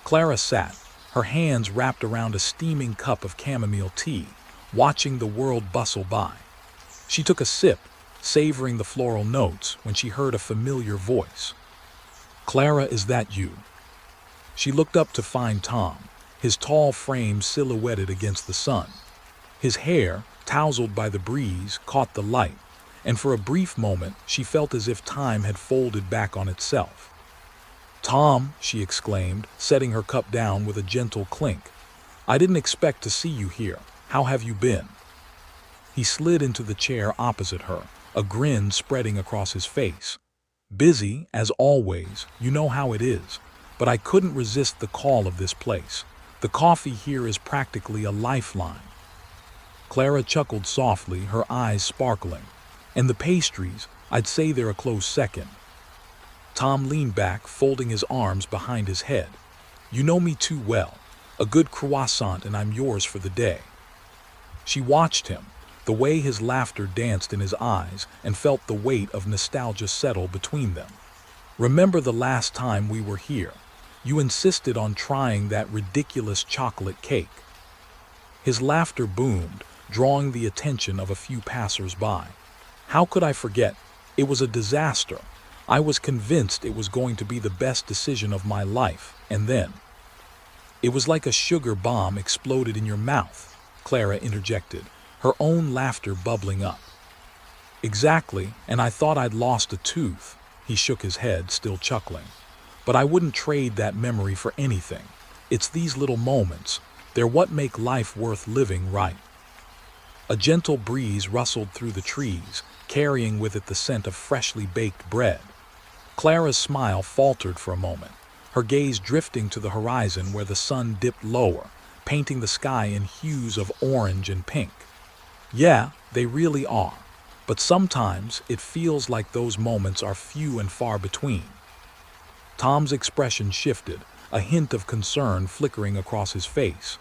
Clara sat, her hands wrapped around a steaming cup of chamomile tea, watching the world bustle by. She took a sip, savoring the floral notes, when she heard a familiar voice. "Clara, is that you?" She looked up to find Tom, his tall frame silhouetted against the sun. His hair, tousled by the breeze, caught the light, and for a brief moment she felt as if time had folded back on itself. "Tom," she exclaimed, setting her cup down with a gentle clink. "I didn't expect to see you here. How have you been?" He slid into the chair opposite her, a grin spreading across his face. "Busy, as always, you know how it is, but I couldn't resist the call of this place. The coffee here is practically a lifeline." Clara chuckled softly, her eyes sparkling. "And the pastries, I'd say they're a close second." Tom leaned back, folding his arms behind his head. "You know me too well. A good croissant and I'm yours for the day." She watched him, the way his laughter danced in his eyes, and felt the weight of nostalgia settle between them. "Remember the last time we were here? You insisted on trying that ridiculous chocolate cake." His laughter boomed, drawing the attention of a few passers-by. "How could I forget? It was a disaster. I was convinced it was going to be the best decision of my life, and then—" "It was like a sugar bomb exploded in your mouth," Clara interjected, her own laughter bubbling up. "Exactly, and I thought I'd lost a tooth." He shook his head, still chuckling. "But I wouldn't trade that memory for anything. It's these little moments. They're what make life worth living, right?" A gentle breeze rustled through the trees, carrying with it the scent of freshly baked bread. Clara's smile faltered for a moment, her gaze drifting to the horizon where the sun dipped lower, painting the sky in hues of orange and pink. "Yeah, they really are. But sometimes it feels like those moments are few and far between." Tom's expression shifted, a hint of concern flickering across his face.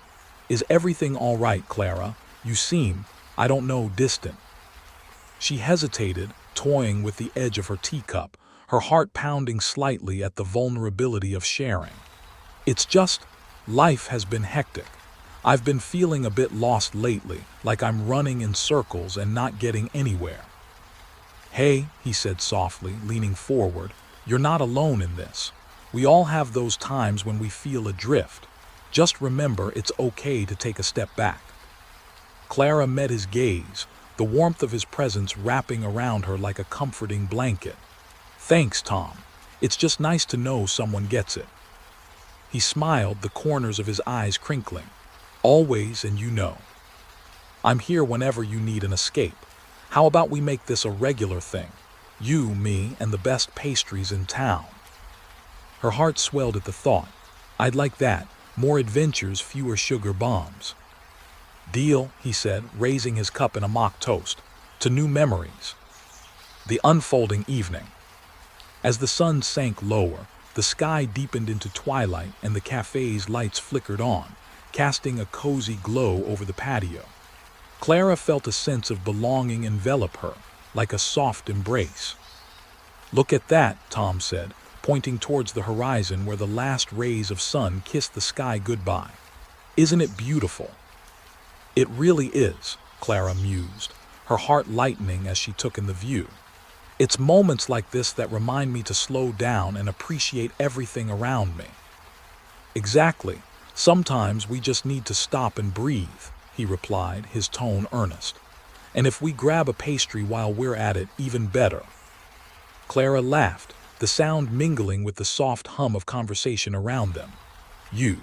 "Is everything all right, Clara? You seem, I don't know, distant." She hesitated, toying with the edge of her teacup, her heart pounding slightly at the vulnerability of sharing. "It's just, life has been hectic. I've been feeling a bit lost lately, like I'm running in circles and not getting anywhere." "Hey," he said softly, leaning forward, "you're not alone in this. We all have those times when we feel adrift. Just remember it's okay to take a step back." Clara met his gaze, the warmth of his presence wrapping around her like a comforting blanket. "Thanks, Tom. It's just nice to know someone gets it." He smiled, the corners of his eyes crinkling. "Always, and you know. I'm here whenever you need an escape. How about we make this a regular thing? You, me, and the best pastries in town." Her heart swelled at the thought. "I'd like that. More adventures, fewer sugar bombs." "Deal," he said, raising his cup in a mock toast. "To new memories." The unfolding evening. As the sun sank lower, the sky deepened into twilight and the cafe's lights flickered on, casting a cozy glow over the patio. Clara felt a sense of belonging envelop her, like a soft embrace. "Look at that," Tom said, pointing towards the horizon where the last rays of sun kissed the sky goodbye. "Isn't it beautiful?" "It really is," Clara mused, her heart lightening as she took in the view. "It's moments like this that remind me to slow down and appreciate everything around me." "Exactly. Sometimes we just need to stop and breathe," he replied, his tone earnest. "And if we grab a pastry while we're at it, even better." Clara laughed, the sound mingling with the soft hum of conversation around them. "You."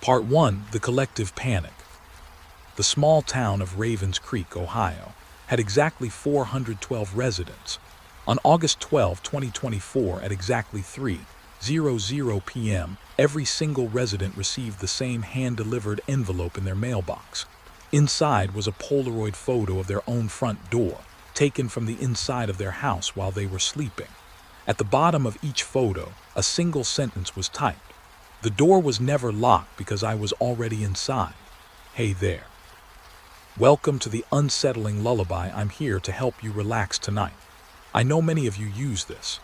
Part 1. The Collective Panic. The small town of Ravens Creek, Ohio, had exactly 412 residents. On August 12, 2024, at exactly 3:00 p.m., every single resident received the same hand-delivered envelope in their mailbox. Inside was a Polaroid photo of their own front door, taken from the inside of their house while they were sleeping. At the bottom of each photo, a single sentence was typed. "The door was never locked because I was already inside. Hey there. Welcome to the unsettling lullaby. I'm here to help you relax tonight. I know many of you use this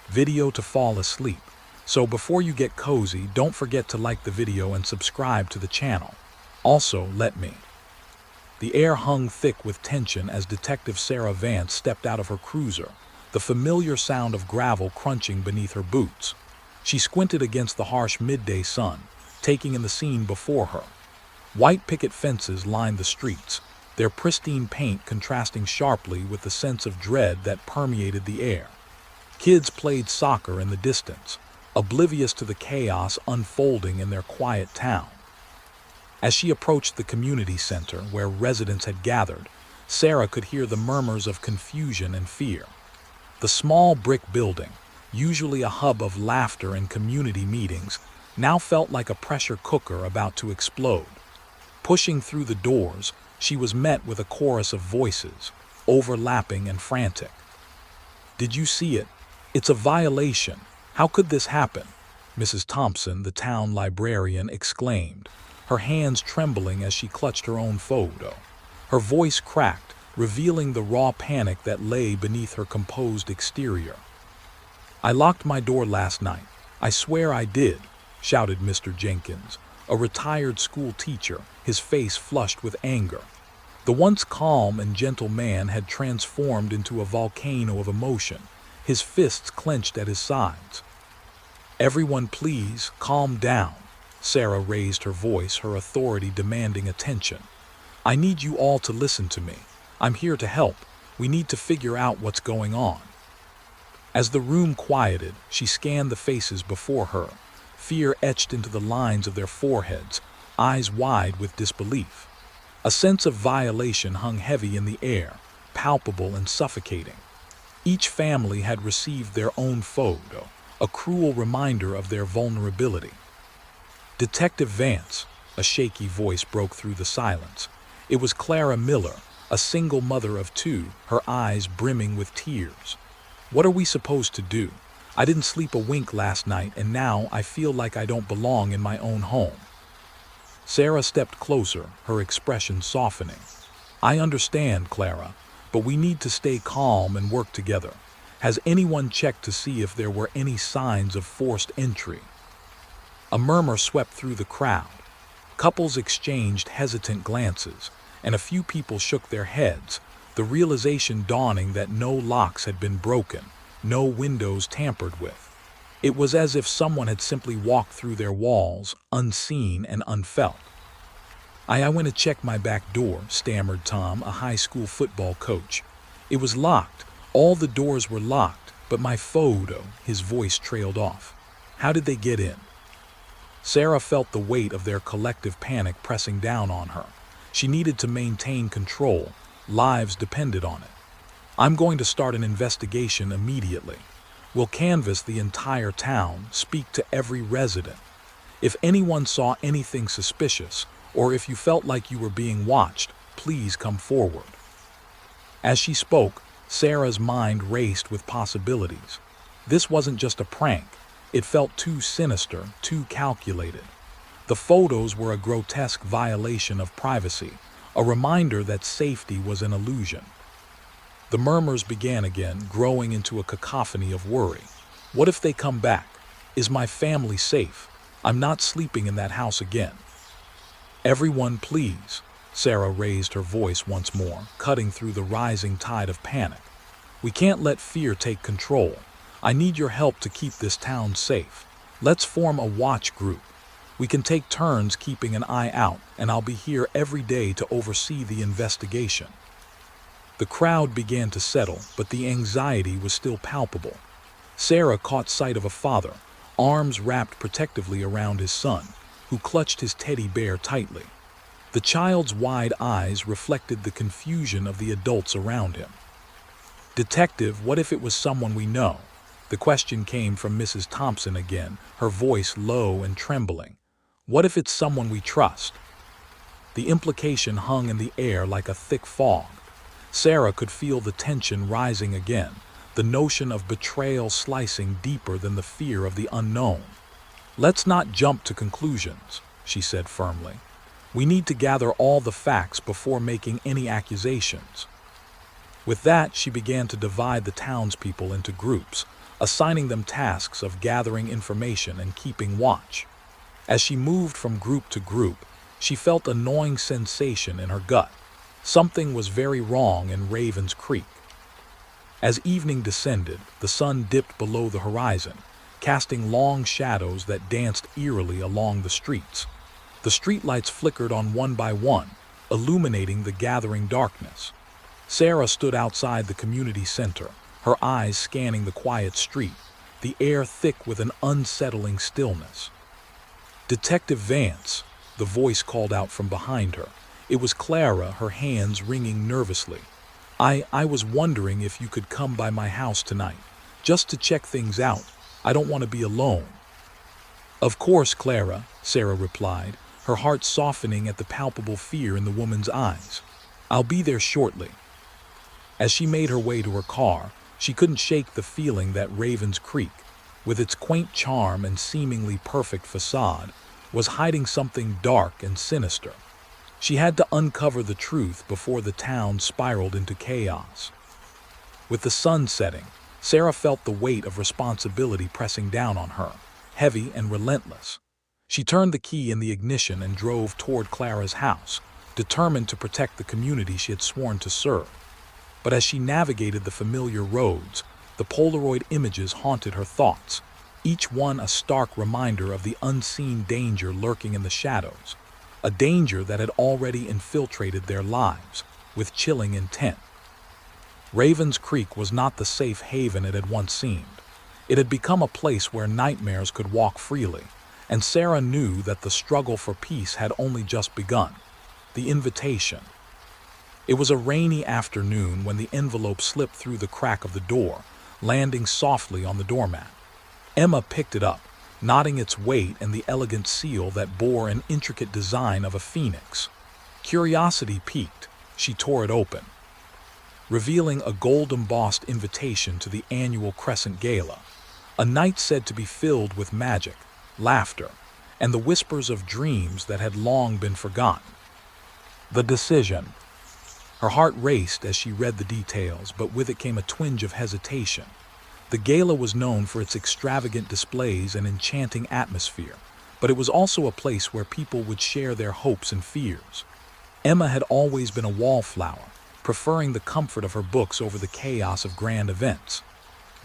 video to fall asleep, so before you get cozy, don't forget to like the video and subscribe to the channel. Also, The air hung thick with tension as Detective Sarah Vance stepped out of her cruiser, the familiar sound of gravel crunching beneath her boots. She squinted against the harsh midday sun, taking in the scene before her. White picket fences lined the streets, their pristine paint contrasting sharply with the sense of dread that permeated the air. Kids played soccer in the distance, oblivious to the chaos unfolding in their quiet town. As she approached the community center where residents had gathered, Sarah could hear the murmurs of confusion and fear. The small brick building, usually a hub of laughter and community meetings, now felt like a pressure cooker about to explode. Pushing through the doors, she was met with a chorus of voices, overlapping and frantic. "Did you see it? It's a violation. How could this happen?" Mrs. Thompson, the town librarian, exclaimed, her hands trembling as she clutched her own photo. Her voice cracked, revealing the raw panic that lay beneath her composed exterior. "I locked my door last night. I swear I did," shouted Mr. Jenkins, a retired school teacher, his face flushed with anger. The once calm and gentle man had transformed into a volcano of emotion, his fists clenched at his sides. "Everyone please, calm down." Sarah raised her voice, her authority demanding attention. "I need you all to listen to me. I'm here to help. We need to figure out what's going on." As the room quieted, she scanned the faces before her, fear etched into the lines of their foreheads, eyes wide with disbelief. A sense of violation hung heavy in the air, palpable and suffocating. Each family had received their own photo, a cruel reminder of their vulnerability. "Detective Vance," a shaky voice broke through the silence. It was Clara Miller, a single mother of two, her eyes brimming with tears. "What are we supposed to do? I didn't sleep a wink last night, and now I feel like I don't belong in my own home." Sarah stepped closer, her expression softening. "I understand, Clara, but we need to stay calm and work together. Has anyone checked to see if there were any signs of forced entry?" A murmur swept through the crowd. Couples exchanged hesitant glances, and a few people shook their heads, the realization dawning that no locks had been broken, no windows tampered with. It was as if someone had simply walked through their walls, unseen and unfelt. I went to check my back door," stammered Tom, a high school football coach. "It was locked. All the doors were locked, but my photo," his voice trailed off. "How did they get in?" Sarah felt the weight of their collective panic pressing down on her. She needed to maintain control. Lives depended on it. "I'm going to start an investigation immediately. We'll canvass the entire town, speak to every resident. If anyone saw anything suspicious, or if you felt like you were being watched, please come forward." As she spoke, Sarah's mind raced with possibilities. This wasn't just a prank. It felt too sinister, too calculated. The photos were a grotesque violation of privacy, a reminder that safety was an illusion. The murmurs began again, growing into a cacophony of worry. "What if they come back? Is my family safe? I'm not sleeping in that house again." "Everyone please." Sarah raised her voice once more, cutting through the rising tide of panic. "We can't let fear take control. I need your help to keep this town safe. Let's form a watch group. We can take turns keeping an eye out, and I'll be here every day to oversee the investigation." The crowd began to settle, but the anxiety was still palpable. Sarah caught sight of a father, arms wrapped protectively around his son, who clutched his teddy bear tightly. The child's wide eyes reflected the confusion of the adults around him. "Detective, what if it was someone we know?" The question came from Mrs. Thompson again, her voice low and trembling. "What if it's someone we trust?" The implication hung in the air like a thick fog. Sarah could feel the tension rising again, the notion of betrayal slicing deeper than the fear of the unknown. "Let's not jump to conclusions," she said firmly. "We need to gather all the facts before making any accusations." With that, she began to divide the townspeople into groups, assigning them tasks of gathering information and keeping watch. As she moved from group to group, she felt a gnawing sensation in her gut. Something was very wrong in Ravens Creek. As evening descended, the sun dipped below the horizon, casting long shadows that danced eerily along the streets. The streetlights flickered on one by one, illuminating the gathering darkness. Sarah stood outside the community center, her eyes scanning the quiet street, the air thick with an unsettling stillness. "Detective Vance," the voice called out from behind her. It was Clara, her hands wringing nervously. I was wondering if you could come by my house tonight, just to check things out. I don't want to be alone." "Of course, Clara," Sarah replied, her heart softening at the palpable fear in the woman's eyes. "I'll be there shortly." As she made her way to her car, she couldn't shake the feeling that Ravens Creek, with its quaint charm and seemingly perfect facade, was hiding something dark and sinister. She had to uncover the truth before the town spiraled into chaos. With the sun setting, Sarah felt the weight of responsibility pressing down on her, heavy and relentless. She turned the key in the ignition and drove toward Clara's house, determined to protect the community she had sworn to serve. But as she navigated the familiar roads, the Polaroid images haunted her thoughts, each one a stark reminder of the unseen danger lurking in the shadows, a danger that had already infiltrated their lives with chilling intent. Ravens Creek was not the safe haven it had once seemed. It had become a place where nightmares could walk freely, and Sarah knew that the struggle for peace had only just begun. The invitation. It was a rainy afternoon when the envelope slipped through the crack of the door, landing softly on the doormat. Emma picked it up, nodding its weight and the elegant seal that bore an intricate design of a phoenix. Curiosity piqued, she tore it open, revealing a gold-embossed invitation to the annual Crescent Gala, a night said to be filled with magic, laughter, and the whispers of dreams that had long been forgotten. The decision. Her heart raced as she read the details, but with it came a twinge of hesitation. The gala was known for its extravagant displays and enchanting atmosphere, but it was also a place where people would share their hopes and fears. Emma had always been a wallflower, preferring the comfort of her books over the chaos of grand events.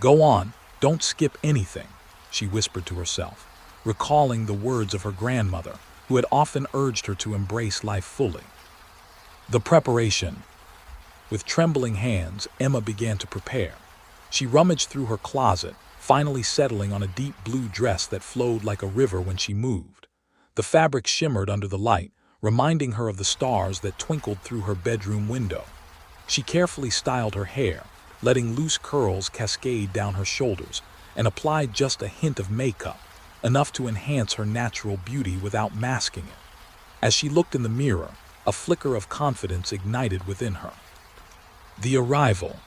"Go on, don't skip anything," she whispered to herself, recalling the words of her grandmother, who had often urged her to embrace life fully. The preparation. With trembling hands, Emma began to prepare. She rummaged through her closet, finally settling on a deep blue dress that flowed like a river when she moved. The fabric shimmered under the light, reminding her of the stars that twinkled through her bedroom window. She carefully styled her hair, letting loose curls cascade down her shoulders, and applied just a hint of makeup, enough to enhance her natural beauty without masking it. As she looked in the mirror, a flicker of confidence ignited within her. The arrival.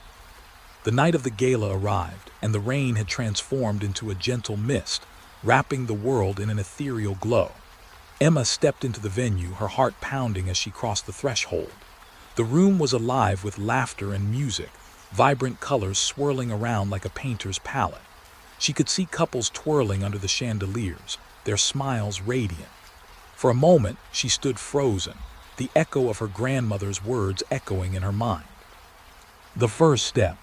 The night of the gala arrived, and the rain had transformed into a gentle mist, wrapping the world in an ethereal glow. Emma stepped into the venue, her heart pounding as she crossed the threshold. The room was alive with laughter and music, vibrant colors swirling around like a painter's palette. She could see couples twirling under the chandeliers, their smiles radiant. For a moment, she stood frozen, the echo of her grandmother's words echoing in her mind. The first step.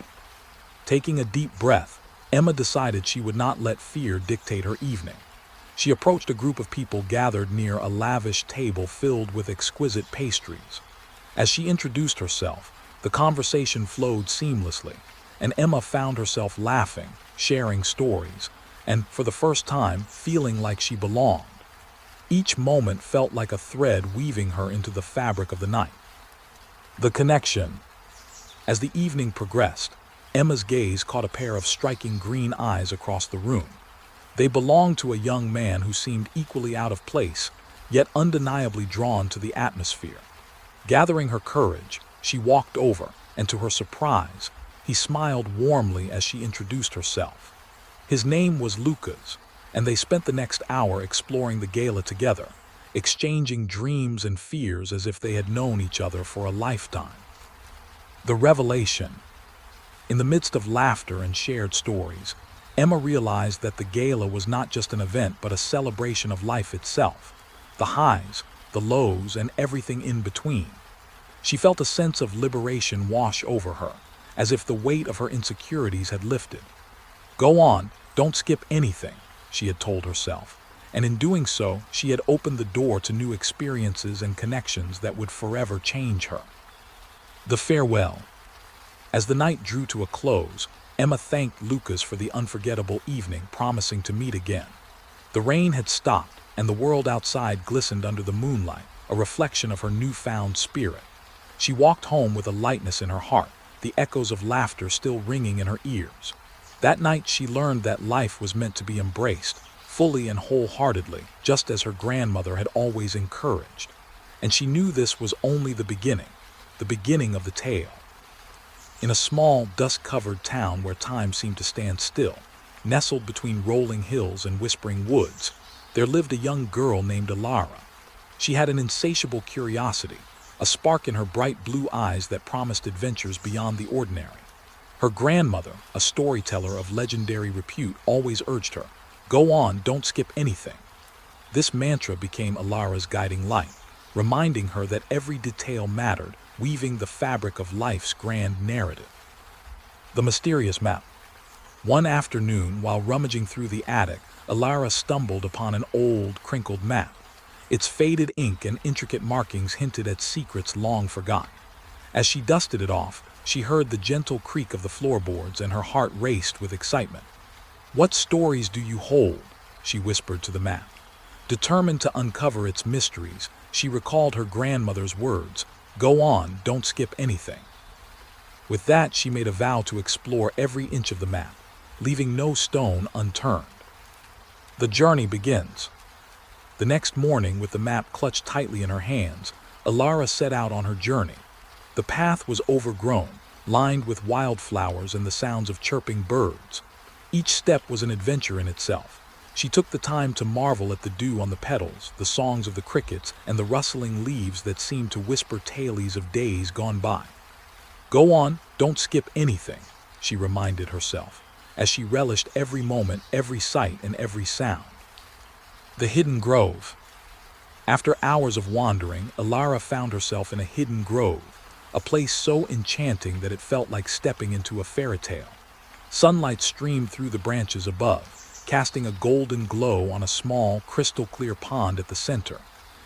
Taking a deep breath, Emma decided she would not let fear dictate her evening. She approached a group of people gathered near a lavish table filled with exquisite pastries. As she introduced herself, the conversation flowed seamlessly, and Emma found herself laughing, sharing stories, and, for the first time, feeling like she belonged. Each moment felt like a thread weaving her into the fabric of the night. The connection. As the evening progressed, Emma's gaze caught a pair of striking green eyes across the room. They belonged to a young man who seemed equally out of place, yet undeniably drawn to the atmosphere. Gathering her courage, she walked over, and to her surprise, he smiled warmly as she introduced herself. His name was Lucas, and they spent the next hour exploring the gala together, exchanging dreams and fears as if they had known each other for a lifetime. The revelation. In the midst of laughter and shared stories, Emma realized that the gala was not just an event but a celebration of life itself. The highs, the lows, and everything in between. She felt a sense of liberation wash over her, as if the weight of her insecurities had lifted. "Go on, don't skip anything," she had told herself, and in doing so, she had opened the door to new experiences and connections that would forever change her. The farewell. As the night drew to a close, Emma thanked Lucas for the unforgettable evening, promising to meet again. The rain had stopped, and the world outside glistened under the moonlight, a reflection of her newfound spirit. She walked home with a lightness in her heart, the echoes of laughter still ringing in her ears. That night she learned that life was meant to be embraced, fully and wholeheartedly, just as her grandmother had always encouraged. And she knew this was only the beginning of the tale. In a small, dust-covered town where time seemed to stand still, nestled between rolling hills and whispering woods, there lived a young girl named Alara. She had an insatiable curiosity, a spark in her bright blue eyes that promised adventures beyond the ordinary. Her grandmother, a storyteller of legendary repute, always urged her, "Go on, don't skip anything." This mantra became Alara's guiding light, reminding her that every detail mattered, weaving the fabric of life's grand narrative. The mysterious map. One afternoon, while rummaging through the attic, Alara stumbled upon an old, crinkled map. Its faded ink and intricate markings hinted at secrets long forgotten. As she dusted it off, she heard the gentle creak of the floorboards and her heart raced with excitement. "What stories do you hold?" she whispered to the map. Determined to uncover its mysteries, she recalled her grandmother's words, "Go on, don't skip anything." With that, she made a vow to explore every inch of the map, leaving no stone unturned. The journey begins. The next morning, with the map clutched tightly in her hands, Alara set out on her journey. The path was overgrown, lined with wildflowers and the sounds of chirping birds. Each step was an adventure in itself. She took the time to marvel at the dew on the petals, the songs of the crickets, and the rustling leaves that seemed to whisper tales of days gone by. "Go on, don't skip anything," she reminded herself, as she relished every moment, every sight, and every sound. The hidden grove. After hours of wandering, Alara found herself in a hidden grove, a place so enchanting that it felt like stepping into a fairy tale. Sunlight streamed through the branches above, casting a golden glow on a small, crystal-clear pond at the center.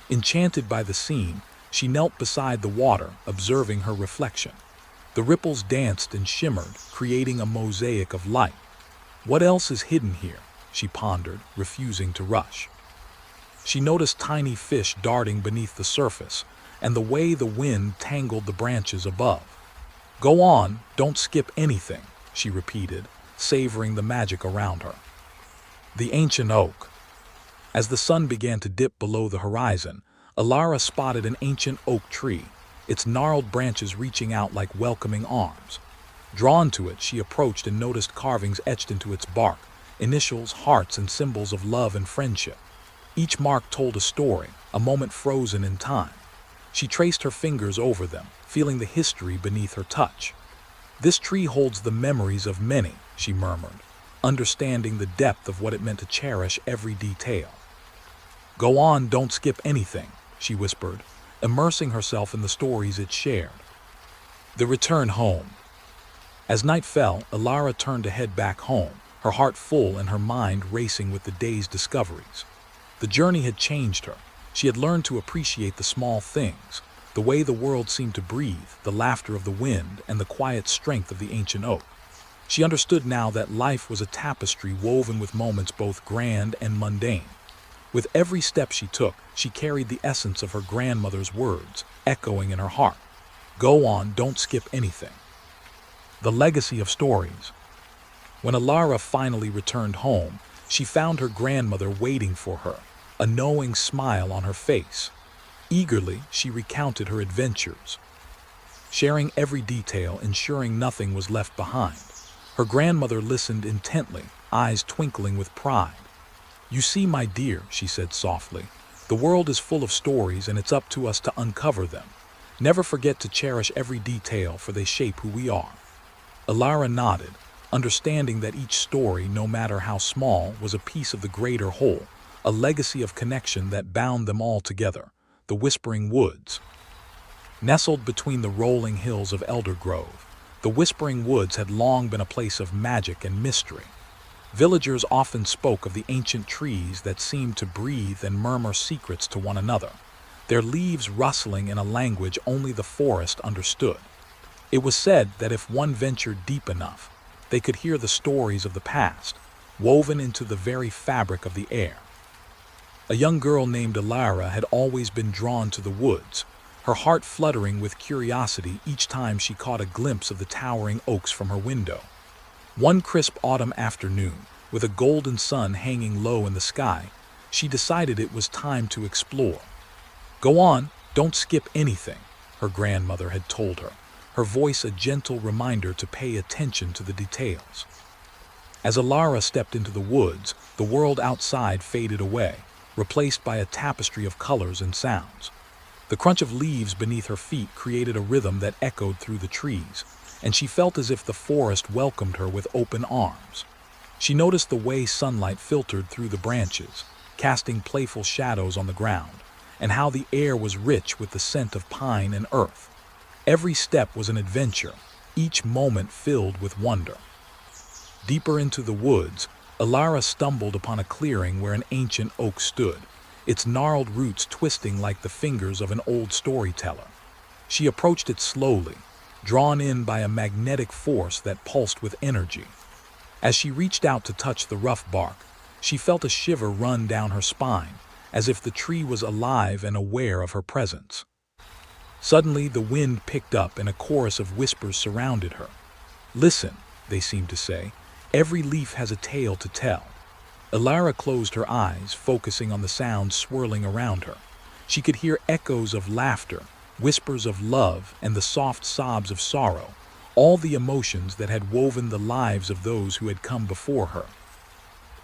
Enchanted by the scene, she knelt beside the water, observing her reflection. The ripples danced and shimmered, creating a mosaic of light. What else is hidden here? She pondered, refusing to rush. She noticed tiny fish darting beneath the surface, and the way the wind tangled the branches above. "Go on, don't skip anything," she repeated, savoring the magic around her. The ancient oak. As the sun began to dip below the horizon, Alara spotted an ancient oak tree, its gnarled branches reaching out like welcoming arms. Drawn to it, she approached and noticed carvings etched into its bark, initials, hearts, and symbols of love and friendship. Each mark told a story, a moment frozen in time. She traced her fingers over them, feeling the history beneath her touch. "This tree holds the memories of many," she murmured, understanding the depth of what it meant to cherish every detail. "Go on, don't skip anything," she whispered, immersing herself in the stories it shared. The return home. As night fell, Alara turned to head back home, her heart full and her mind racing with the day's discoveries. The journey had changed her. She had learned to appreciate the small things, the way the world seemed to breathe, the laughter of the wind, and the quiet strength of the ancient oak. She understood now that life was a tapestry woven with moments both grand and mundane. With every step she took, she carried the essence of her grandmother's words, echoing in her heart. Go on, don't skip anything. The legacy of stories. When Alara finally returned home, she found her grandmother waiting for her, a knowing smile on her face. Eagerly, she recounted her adventures, sharing every detail, ensuring nothing was left behind. Her grandmother listened intently, eyes twinkling with pride. You see, my dear, she said softly, the world is full of stories and it's up to us to uncover them. Never forget to cherish every detail, for they shape who we are. Alara nodded, understanding that each story, no matter how small, was a piece of the greater whole, a legacy of connection that bound them all together. The Whispering Woods. Nestled between the rolling hills of Elder Grove, the Whispering Woods had long been a place of magic and mystery. Villagers often spoke of the ancient trees that seemed to breathe and murmur secrets to one another, their leaves rustling in a language only the forest understood. It was said that if one ventured deep enough, they could hear the stories of the past, woven into the very fabric of the air. A young girl named Alara had always been drawn to the woods, her heart fluttering with curiosity each time she caught a glimpse of the towering oaks from her window. One crisp autumn afternoon, with a golden sun hanging low in the sky, she decided it was time to explore. Go on, don't skip anything, her grandmother had told her, her voice a gentle reminder to pay attention to the details. As Alara stepped into the woods, the world outside faded away, replaced by a tapestry of colors and sounds. The crunch of leaves beneath her feet created a rhythm that echoed through the trees, and she felt as if the forest welcomed her with open arms. She noticed the way sunlight filtered through the branches, casting playful shadows on the ground, and how the air was rich with the scent of pine and earth. Every step was an adventure, each moment filled with wonder. Deeper into the woods, Alara stumbled upon a clearing where an ancient oak stood, its gnarled roots twisting like the fingers of an old storyteller. She approached it slowly, drawn in by a magnetic force that pulsed with energy. As she reached out to touch the rough bark, she felt a shiver run down her spine, as if the tree was alive and aware of her presence. Suddenly, the wind picked up and a chorus of whispers surrounded her. Listen, they seemed to say. Every leaf has a tale to tell. Alara closed her eyes, focusing on the sounds swirling around her. She could hear echoes of laughter, whispers of love, and the soft sobs of sorrow, all the emotions that had woven the lives of those who had come before her.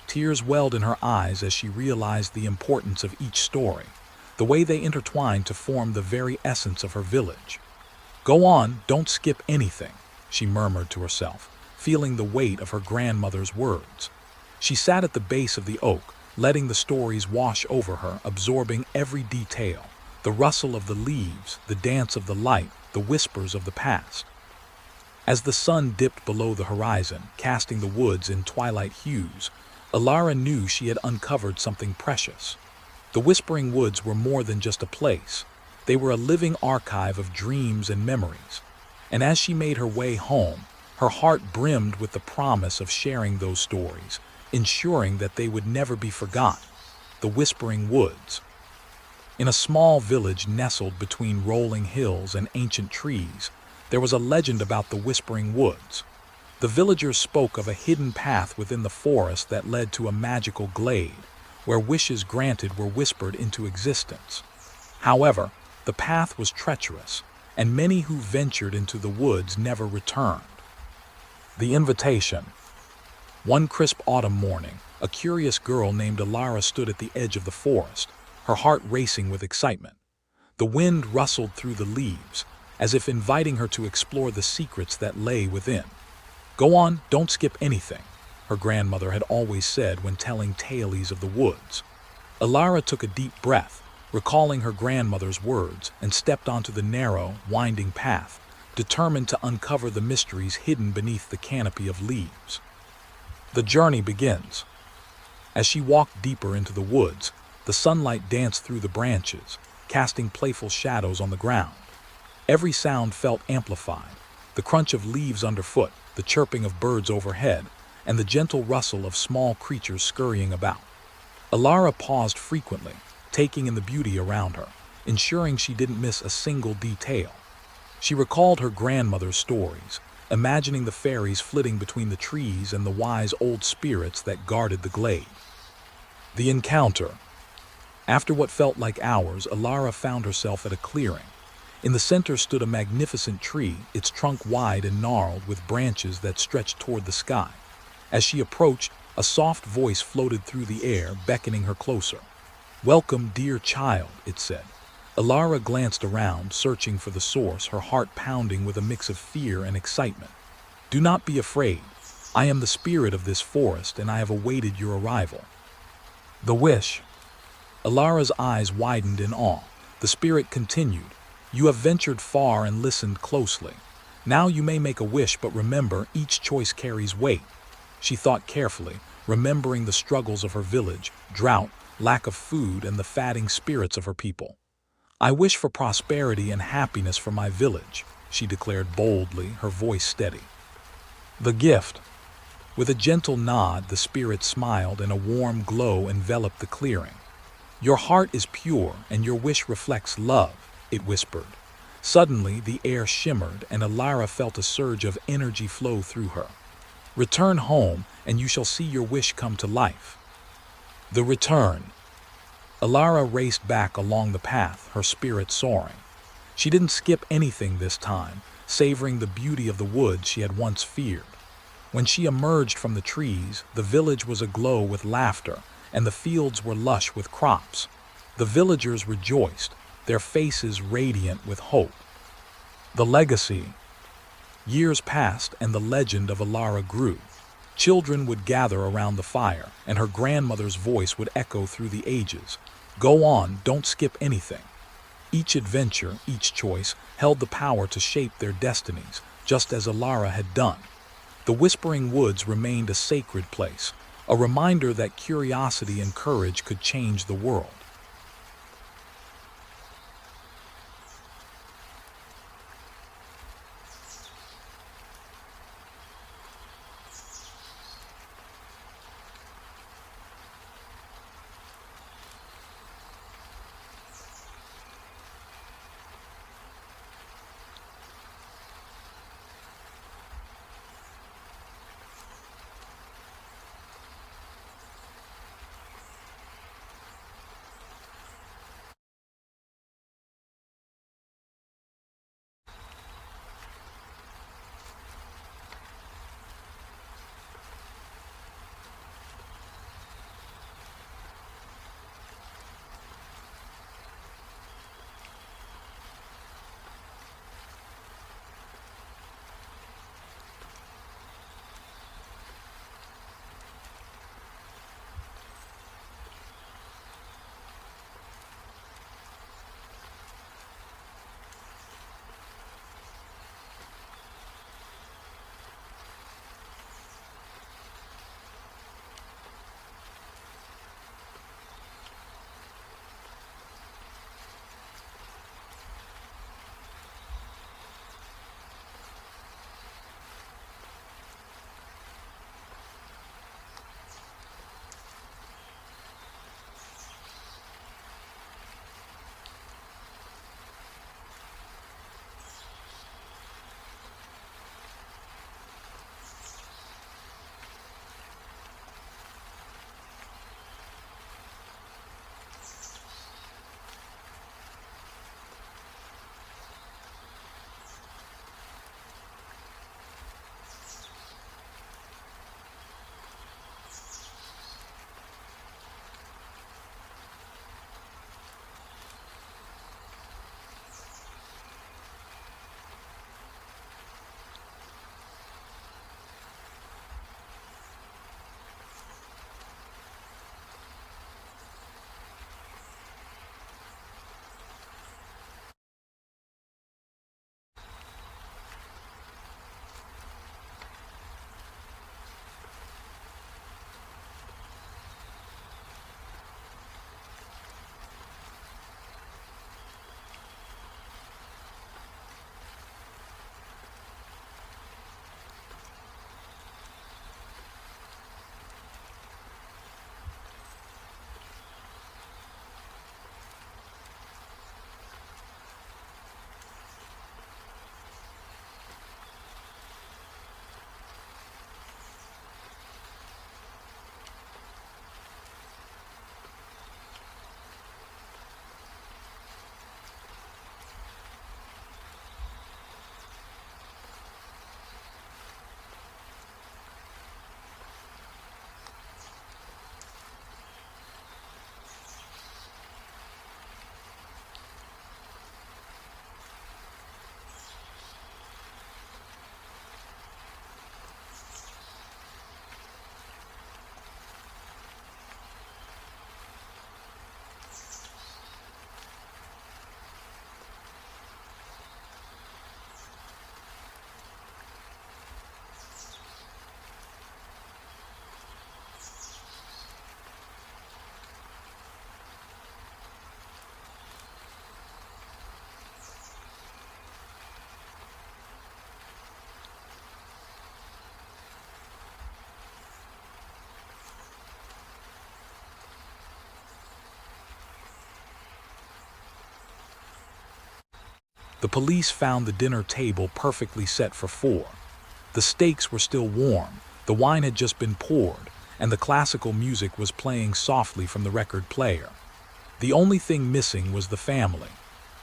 Tears welled in her eyes as she realized the importance of each story, the way they intertwined to form the very essence of her village. Go on, don't skip anything, she murmured to herself, feeling the weight of her grandmother's words. She sat at the base of the oak, letting the stories wash over her, absorbing every detail, the rustle of the leaves, the dance of the light, the whispers of the past. As the sun dipped below the horizon, casting the woods in twilight hues, Alara knew she had uncovered something precious. The Whispering Woods were more than just a place. They were a living archive of dreams and memories. And as she made her way home, her heart brimmed with the promise of sharing those stories, ensuring that they would never be forgotten. The Whispering Woods. In a small village nestled between rolling hills and ancient trees, there was a legend about the Whispering Woods. The villagers spoke of a hidden path within the forest that led to a magical glade, where wishes granted were whispered into existence. However, the path was treacherous, and many who ventured into the woods never returned. The invitation. One crisp autumn morning, a curious girl named Alara stood at the edge of the forest, her heart racing with excitement. The wind rustled through the leaves, as if inviting her to explore the secrets that lay within. Go on, don't skip anything, her grandmother had always said when telling tales of the woods. Alara took a deep breath, recalling her grandmother's words, and stepped onto the narrow, winding path, determined to uncover the mysteries hidden beneath the canopy of leaves. The journey begins. As she walked deeper into the woods, the sunlight danced through the branches, casting playful shadows on the ground. Every sound felt amplified, the crunch of leaves underfoot, the chirping of birds overhead, and the gentle rustle of small creatures scurrying about. Alara paused frequently, taking in the beauty around her, ensuring she didn't miss a single detail. She recalled her grandmother's stories, imagining the fairies flitting between the trees and the wise old spirits that guarded the glade. The encounter. After what felt like hours, Alara found herself at a clearing. In the center stood a magnificent tree, its trunk wide and gnarled with branches that stretched toward the sky. As she approached, a soft voice floated through the air, beckoning her closer. "Welcome, dear child," it said. Alara glanced around, searching for the source, her heart pounding with a mix of fear and excitement. "Do not be afraid. I am the spirit of this forest, and I have awaited your arrival." The wish. Alara's eyes widened in awe. The spirit continued, "You have ventured far and listened closely. Now you may make a wish, but remember, each choice carries weight." She thought carefully, remembering the struggles of her village, drought, lack of food, and the fatting spirits of her people. "I wish for prosperity and happiness for my village," she declared boldly, her voice steady. The gift. With a gentle nod, the spirit smiled and a warm glow enveloped the clearing. "Your heart is pure and your wish reflects love," it whispered. Suddenly, the air shimmered and Alara felt a surge of energy flow through her. "Return home and you shall see your wish come to life." The return. Alara raced back along the path, her spirit soaring. She didn't skip anything this time, savoring the beauty of the woods she had once feared. When she emerged from the trees, the village was aglow with laughter, and the fields were lush with crops. The villagers rejoiced, their faces radiant with hope. The legacy. Years passed and the legend of Alara grew. Children would gather around the fire, and her grandmother's voice would echo through the ages. "Go on, don't skip anything." Each adventure, each choice, held the power to shape their destinies, just as Alara had done. The Whispering Woods remained a sacred place, a reminder that curiosity and courage could change the world. The police found the dinner table perfectly set for 4. The steaks were still warm, the wine had just been poured, and the classical music was playing softly from the record player. The only thing missing was the family.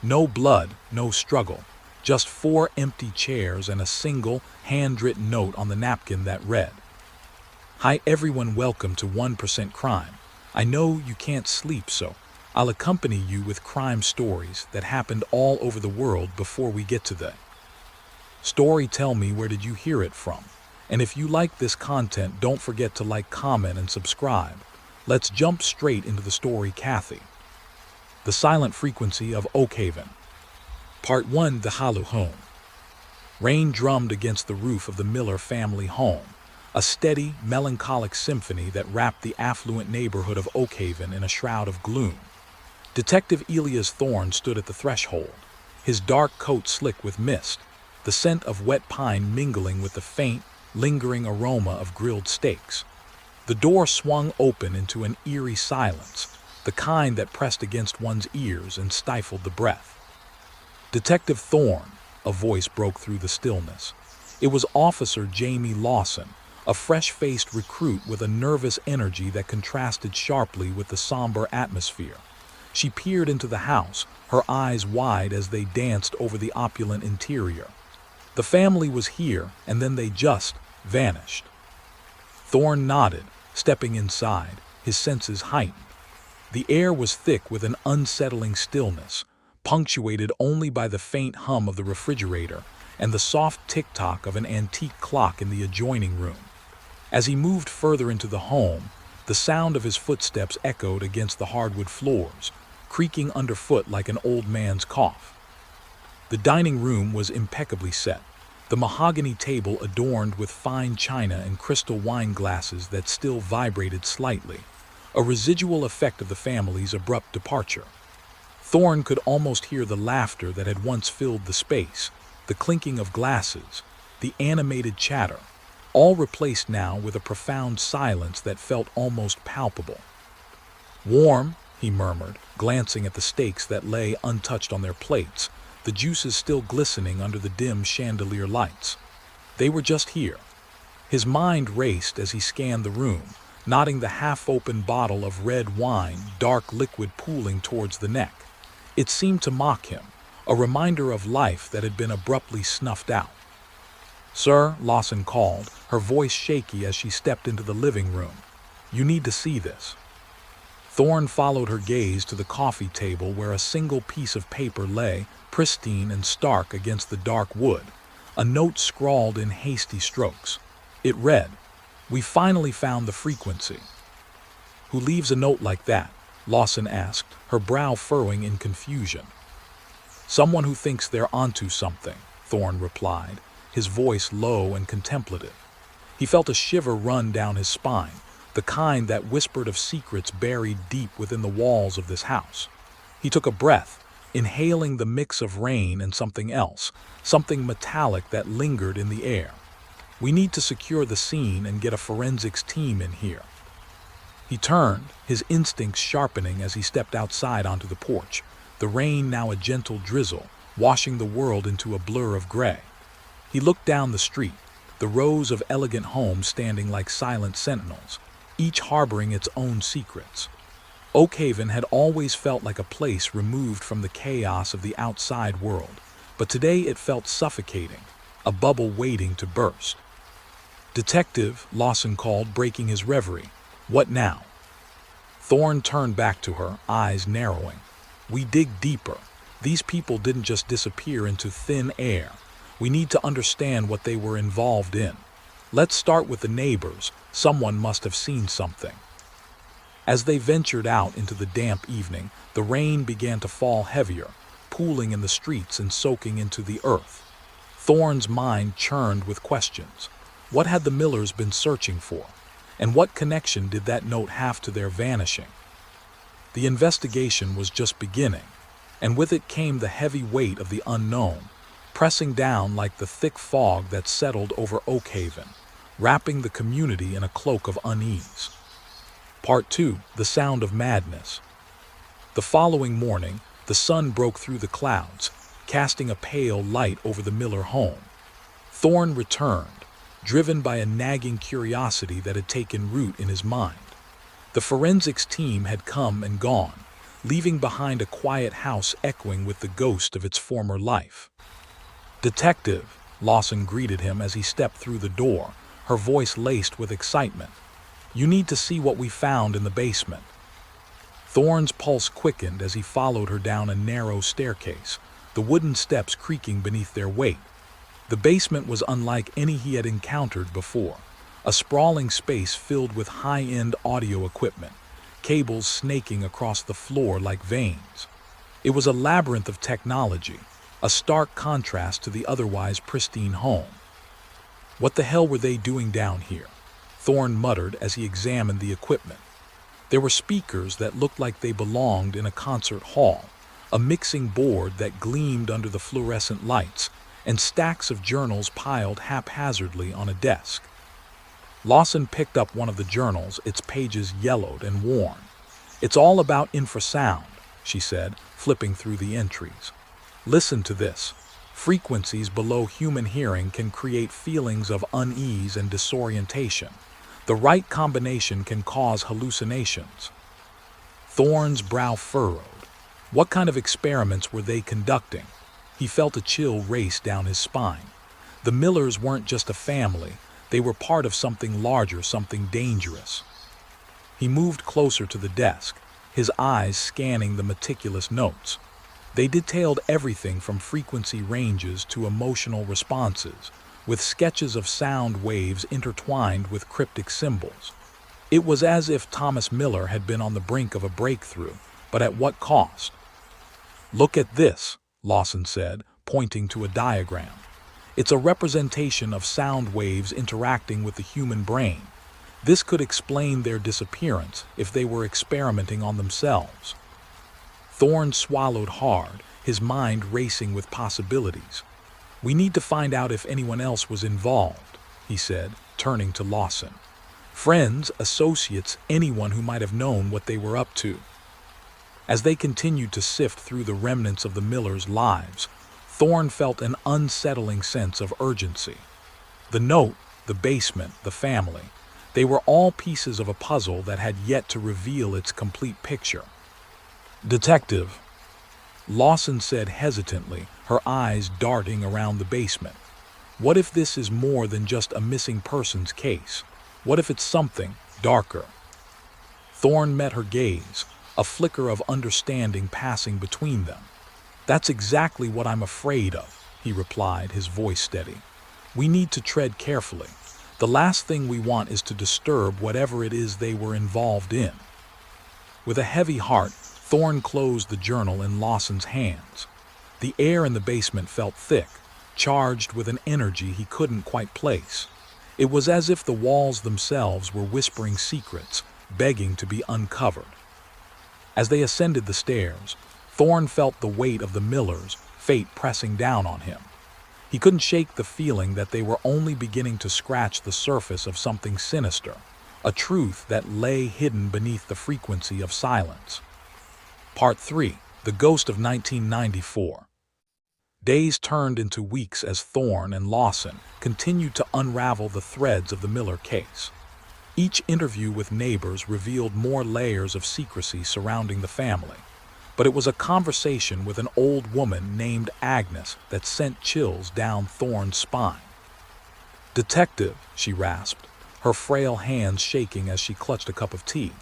No blood, no struggle, just 4 empty chairs and a single, handwritten note on the napkin that read, "Hi everyone, welcome to 1% Crime. I know you can't sleep, so I'll accompany you with crime stories that happened all over the world before we get to the story. Tell me, where did you hear it from? And if you like this content, don't forget to like, comment, and subscribe. Let's jump straight into the story. Kathy. The Silent Frequency of Oakhaven. Part 1. The Hollow Home. Rain drummed against the roof of the Miller family home, a steady, melancholic symphony that wrapped the affluent neighborhood of Oakhaven in a shroud of gloom. Detective Elias Thorne stood at the threshold, his dark coat slick with mist, the scent of wet pine mingling with the faint, lingering aroma of grilled steaks. The door swung open into an eerie silence, the kind that pressed against one's ears and stifled the breath. "Detective Thorne," a voice broke through the stillness. It was Officer Jamie Lawson, a fresh-faced recruit with a nervous energy that contrasted sharply with the somber atmosphere. She peered into the house, her eyes wide as they danced over the opulent interior. The family was here, and then they just vanished. Thorne nodded, stepping inside, his senses heightened. The air was thick with an unsettling stillness, punctuated only by the faint hum of the refrigerator and the soft tick-tock of an antique clock in the adjoining room. As he moved further into the home, the sound of his footsteps echoed against the hardwood floors, creaking underfoot like an old man's cough. The dining room was impeccably set, the mahogany table adorned with fine china and crystal wine glasses that still vibrated slightly, a residual effect of the family's abrupt departure. Thorne could almost hear the laughter that had once filled the space, the clinking of glasses, the animated chatter, all replaced now with a profound silence that felt almost palpable. "Warm," he murmured, glancing at the steaks that lay untouched on their plates, the juices still glistening under the dim chandelier lights. They were just here. His mind raced as he scanned the room, noting the half-open bottle of red wine, dark liquid pooling towards the neck. It seemed to mock him, a reminder of life that had been abruptly snuffed out. "Sir," Lawson called, her voice shaky as she stepped into the living room. "You need to see this." Thorne followed her gaze to the coffee table where a single piece of paper lay, pristine and stark against the dark wood, a note scrawled in hasty strokes. It read, "We finally found the frequency." "Who leaves a note like that?" Lawson asked, her brow furrowing in confusion. "Someone who thinks they're onto something," Thorne replied, his voice low and contemplative. He felt a shiver run down his spine, the kind that whispered of secrets buried deep within the walls of this house. He took a breath, inhaling the mix of rain and something else, something metallic that lingered in the air. "We need to secure the scene and get a forensics team in here." He turned, his instincts sharpening as he stepped outside onto the porch, the rain now a gentle drizzle, washing the world into a blur of gray. He looked down the street, the rows of elegant homes standing like silent sentinels, each harboring its own secrets. Oakhaven had always felt like a place removed from the chaos of the outside world, but today it felt suffocating, a bubble waiting to burst. "Detective," Lawson called, breaking his reverie. "What now?" Thorne turned back to her, eyes narrowing. "We dig deeper. These people didn't just disappear into thin air. We need to understand what they were involved in. Let's start with the neighbors. Someone must have seen something." As they ventured out into the damp evening, the rain began to fall heavier, pooling in the streets and soaking into the earth. Thorne's mind churned with questions. What had the Millers been searching for? And what connection did that note have to their vanishing? The investigation was just beginning, and with it came the heavy weight of the unknown, pressing down like the thick fog that settled over Oakhaven, wrapping the community in a cloak of unease. Part 2. The Sound of Madness. The following morning, the sun broke through the clouds, casting a pale light over the Miller home. Thorne returned, driven by a nagging curiosity that had taken root in his mind. The forensics team had come and gone, leaving behind a quiet house echoing with the ghost of its former life. "Detective," Lawson greeted him as he stepped through the door, her voice laced with excitement. "You need to see what we found in the basement." Thorne's pulse quickened as he followed her down a narrow staircase, the wooden steps creaking beneath their weight. The basement was unlike any he had encountered before, a sprawling space filled with high-end audio equipment, cables snaking across the floor like veins. It was a labyrinth of technology, a stark contrast to the otherwise pristine home. "What the hell were they doing down here?" Thorne muttered as he examined the equipment. There were speakers that looked like they belonged in a concert hall, a mixing board that gleamed under the fluorescent lights, and stacks of journals piled haphazardly on a desk. Lawson picked up one of the journals, its pages yellowed and worn. "It's all about infrasound," she said, flipping through the entries. "Listen to this. Frequencies below human hearing can create feelings of unease and disorientation. The right combination can cause hallucinations." Thorne's brow furrowed. What kind of experiments were they conducting? He felt a chill race down his spine. The Millers weren't just a family, they were part of something larger, something dangerous. He moved closer to the desk, his eyes scanning the meticulous notes. They detailed everything from frequency ranges to emotional responses, with sketches of sound waves intertwined with cryptic symbols. It was as if Thomas Miller had been on the brink of a breakthrough, but at what cost? "Look at this," Lawson said, pointing to a diagram. "It's a representation of sound waves interacting with the human brain. This could explain their disappearance if they were experimenting on themselves." Thorne swallowed hard, his mind racing with possibilities. "We need to find out if anyone else was involved," he said, turning to Lawson. "Friends, associates, anyone who might have known what they were up to." As they continued to sift through the remnants of the Millers' lives, Thorne felt an unsettling sense of urgency. The note, the basement, the family, they were all pieces of a puzzle that had yet to reveal its complete picture. "Detective," Lawson said hesitantly, her eyes darting around the basement. "What if this is more than just a missing persons case? What if it's something darker?" Thorne met her gaze, a flicker of understanding passing between them. "That's exactly what I'm afraid of," he replied, his voice steady. "We need to tread carefully. The last thing we want is to disturb whatever it is they were involved in." With a heavy heart, Thorne closed the journal in Lawson's hands. The air in the basement felt thick, charged with an energy he couldn't quite place. It was as if the walls themselves were whispering secrets, begging to be uncovered. As they ascended the stairs, Thorne felt the weight of the Millers, fate pressing down on him. He couldn't shake the feeling that they were only beginning to scratch the surface of something sinister, a truth that lay hidden beneath the frequency of silence. Part 3. The Ghost of 1994. Days turned into weeks as Thorne and Lawson continued to unravel the threads of the Miller case. Each interview with neighbors revealed more layers of secrecy surrounding the family, but it was a conversation with an old woman named Agnes that sent chills down Thorne's spine. "Detective," she rasped, her frail hands shaking as she clutched a cup of tea.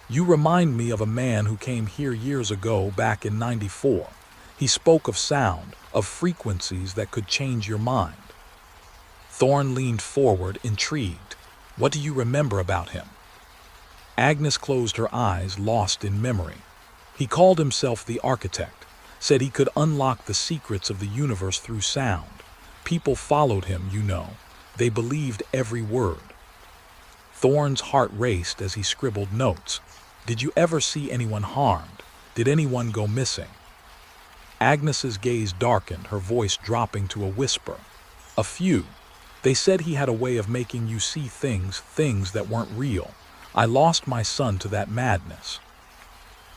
"You remind me of a man who came here years ago, back in '94. He spoke of sound, of frequencies that could change your mind." Thorne leaned forward, intrigued. "What do you remember about him?" Agnes closed her eyes, lost in memory. "He called himself the architect, said he could unlock the secrets of the universe through sound. People followed him, you know. They believed every word." Thorne's heart raced as he scribbled notes. "Did you ever see anyone harmed? Did anyone go missing?" Agnes's gaze darkened, her voice dropping to a whisper. "A few. They said he had a way of making you see things that weren't real. I lost my son to that madness."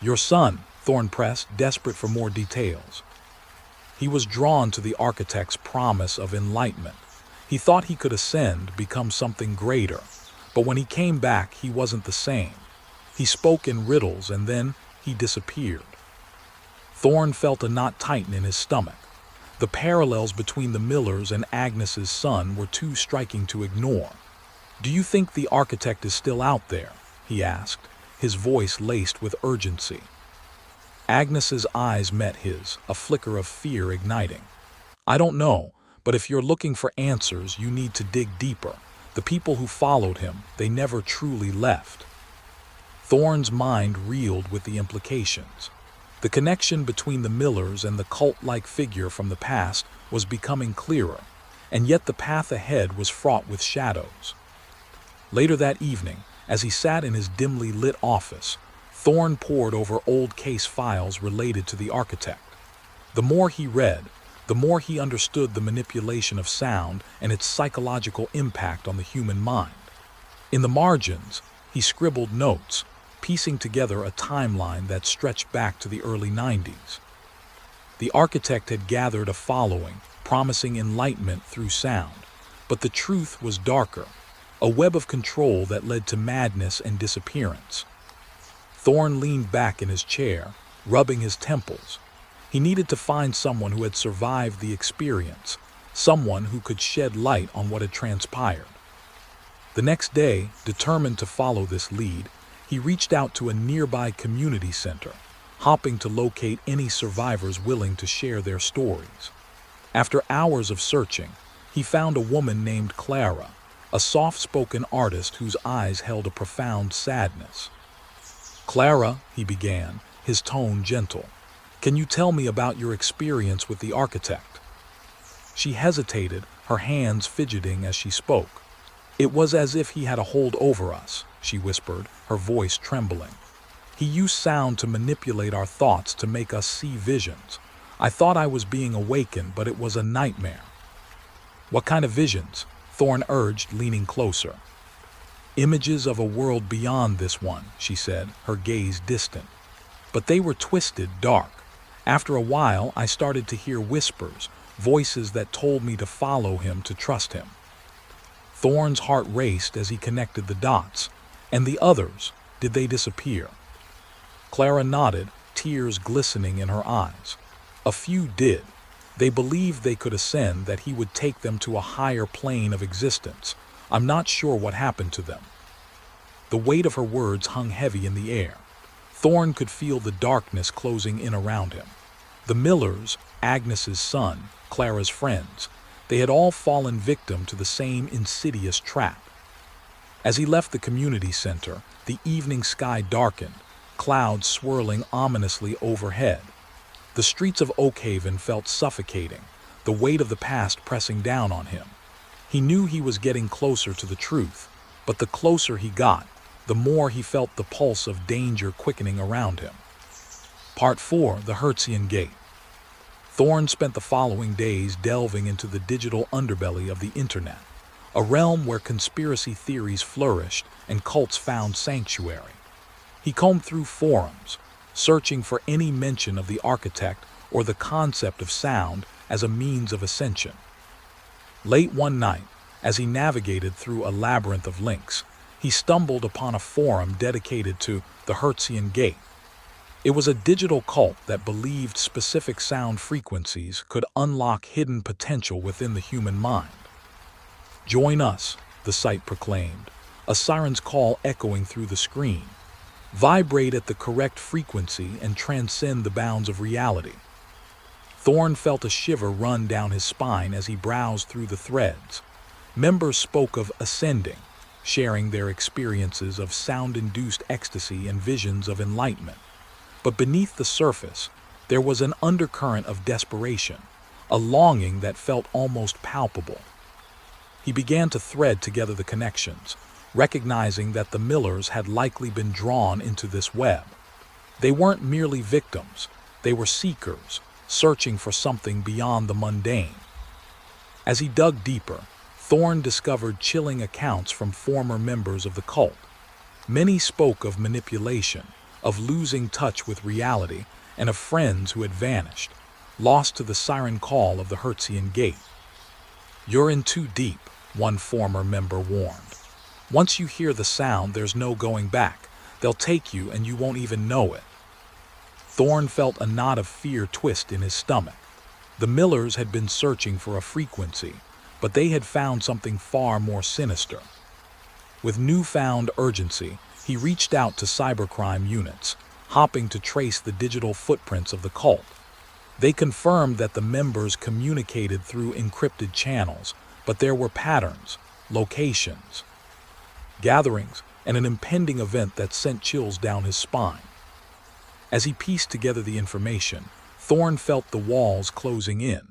"Your son?" Thorne pressed, desperate for more details. He was drawn to the architect's promise of enlightenment. He thought he could ascend, become something greater. But when he came back, he wasn't the same. He spoke in riddles and then he disappeared. Thorne felt a knot tighten in his stomach. The parallels between the Millers and Agnes's son were too striking to ignore. "Do you think the architect is still out there?" he asked, his voice laced with urgency. Agnes's eyes met his, a flicker of fear igniting. "I don't know, but if you're looking for answers, you need to dig deeper. The people who followed him, they never truly left." Thorne's mind reeled with the implications. The connection between the Millers and the cult-like figure from the past was becoming clearer, and yet the path ahead was fraught with shadows. Later that evening, as he sat in his dimly lit office, Thorne pored over old case files related to the architect. The more he read, the more he understood the manipulation of sound and its psychological impact on the human mind. In the margins, he scribbled notes, piecing together a timeline that stretched back to the early 90s. The architect had gathered a following, promising enlightenment through sound, but the truth was darker, a web of control that led to madness and disappearance. Thorne leaned back in his chair, rubbing his temples. He needed to find someone who had survived the experience, someone who could shed light on what had transpired. The next day, determined to follow this lead, he reached out to a nearby community center, hoping to locate any survivors willing to share their stories. After hours of searching, he found a woman named Clara, a soft-spoken artist whose eyes held a profound sadness. "Clara," he began, his tone gentle, "can you tell me about your experience with the architect?" She hesitated, her hands fidgeting as she spoke. "It was as if he had a hold over us," she whispered, her voice trembling. "He used sound to manipulate our thoughts, to make us see visions. I thought I was being awakened, but it was a nightmare." "What kind of visions?" Thorne urged, leaning closer. "Images of a world beyond this one," she said, her gaze distant. "But they were twisted, dark. After a while, I started to hear whispers, voices that told me to follow him, to trust him." Thorne's heart raced as he connected the dots. "And the others, did they disappear?" Clara nodded, tears glistening in her eyes. "A few did. They believed they could ascend, that he would take them to a higher plane of existence. I'm not sure what happened to them." The weight of her words hung heavy in the air. Thorne could feel the darkness closing in around him. The Millers, Agnes's son, Clara's friends, they had all fallen victim to the same insidious trap. As he left the community center, the evening sky darkened, clouds swirling ominously overhead. The streets of Oakhaven felt suffocating, the weight of the past pressing down on him. He knew he was getting closer to the truth, but the closer he got, the more he felt the pulse of danger quickening around him. Part 4, The Hertzian Gate. Thorne spent the following days delving into the digital underbelly of the internet, a realm where conspiracy theories flourished and cults found sanctuary. He combed through forums, searching for any mention of the architect or the concept of sound as a means of ascension. Late one night, as he navigated through a labyrinth of links, he stumbled upon a forum dedicated to the Hertzian Gate. It was a digital cult that believed specific sound frequencies could unlock hidden potential within the human mind. "Join us," the site proclaimed, a siren's call echoing through the screen. "Vibrate at the correct frequency and transcend the bounds of reality." Thorne felt a shiver run down his spine as he browsed through the threads. Members spoke of ascending, sharing their experiences of sound-induced ecstasy and visions of enlightenment. But beneath the surface, there was an undercurrent of desperation, a longing that felt almost palpable. He began to thread together the connections, recognizing that the Millers had likely been drawn into this web. They weren't merely victims, they were seekers, searching for something beyond the mundane. As he dug deeper, Thorne discovered chilling accounts from former members of the cult. Many spoke of manipulation, of losing touch with reality, and of friends who had vanished. lost to the siren call of the Hertzian gate. "You're in too deep," one former member warned. "Once you hear the sound, there's no going back. They'll take you and you won't even know it." Thorne felt a knot of fear twist in his stomach. The Millers had been searching for a frequency, but they had found something far more sinister. With newfound urgency, he reached out to cybercrime units, hoping to trace the digital footprints of the cult. They confirmed that the members communicated through encrypted channels, but there were patterns, locations, gatherings, and an impending event that sent chills down his spine. As he pieced together the information, Thorne felt the walls closing in.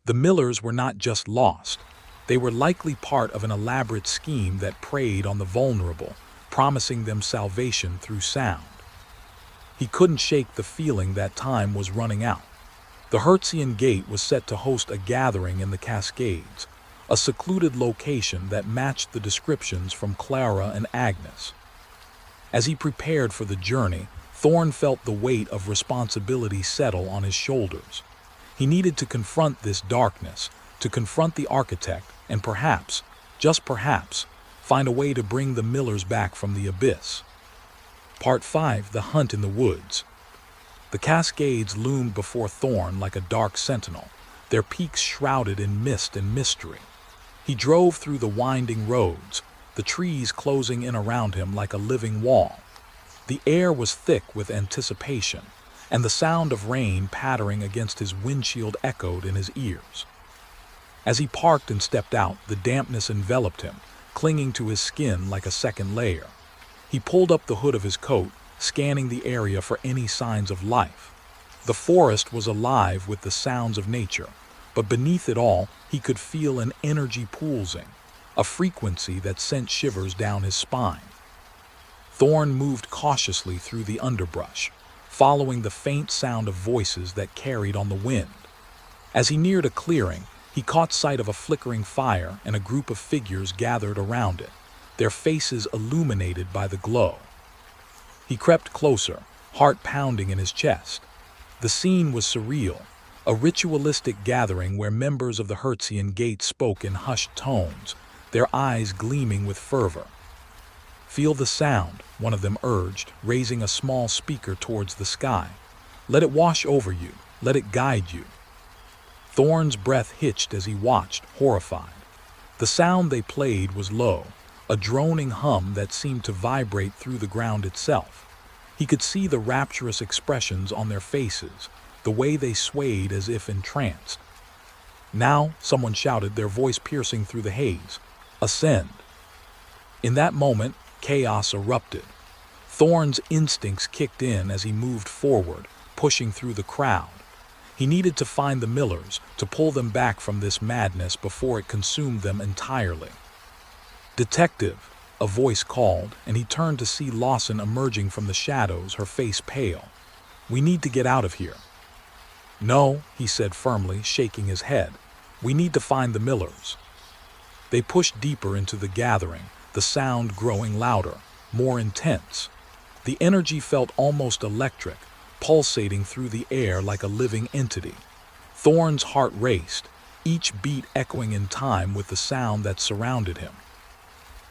The Millers were not just lost. They were likely part of an elaborate scheme that preyed on the vulnerable, promising them salvation through sound. He couldn't shake the feeling that time was running out. The Hertzian Gate was set to host a gathering in the Cascades, a secluded location that matched the descriptions from Clara and Agnes. As he prepared for the journey, Thorne felt the weight of responsibility settle on his shoulders. He needed to confront this darkness, to confront the architect, and perhaps, just perhaps, find a way to bring the Millers back from the abyss. Part 5: The Hunt in the Woods. The Cascades loomed before Thorne like a dark sentinel, their peaks shrouded in mist and mystery. He drove through the winding roads, the trees closing in around him like a living wall. The air was thick with anticipation, and the sound of rain pattering against his windshield echoed in his ears. As he parked and stepped out, the dampness enveloped him, clinging to his skin like a second layer. He pulled up the hood of his coat, scanning the area for any signs of life. The forest was alive with the sounds of nature, but beneath it all, he could feel an energy pulsing, a frequency that sent shivers down his spine. Thorne moved cautiously through the underbrush, following the faint sound of voices that carried on the wind. As he neared a clearing, he caught sight of a flickering fire and a group of figures gathered around it, their faces illuminated by the glow. He crept closer, heart pounding in his chest. The scene was surreal, a ritualistic gathering where members of the Hertzian Gate spoke in hushed tones, their eyes gleaming with fervor. "Feel the sound," one of them urged, raising a small speaker towards the sky. "Let it wash over you. Let it guide you." Thorne's breath hitched as he watched, horrified. The sound they played was low, a droning hum that seemed to vibrate through the ground itself. He could see the rapturous expressions on their faces, the way they swayed as if entranced. "Now," someone shouted, their voice piercing through the haze, "ascend." In that moment, chaos erupted. Thorne's instincts kicked in as he moved forward, pushing through the crowd. He needed to find the Millers, to pull them back from this madness before it consumed them entirely. "Detective," a voice called, and he turned to see Lawson emerging from the shadows, her face pale. "We need to get out of here." "No," he said firmly, shaking his head. "We need to find the Millers." They pushed deeper into the gathering, the sound growing louder, more intense. The energy felt almost electric, pulsating through the air like a living entity. Thorne's heart raced, each beat echoing in time with the sound that surrounded him.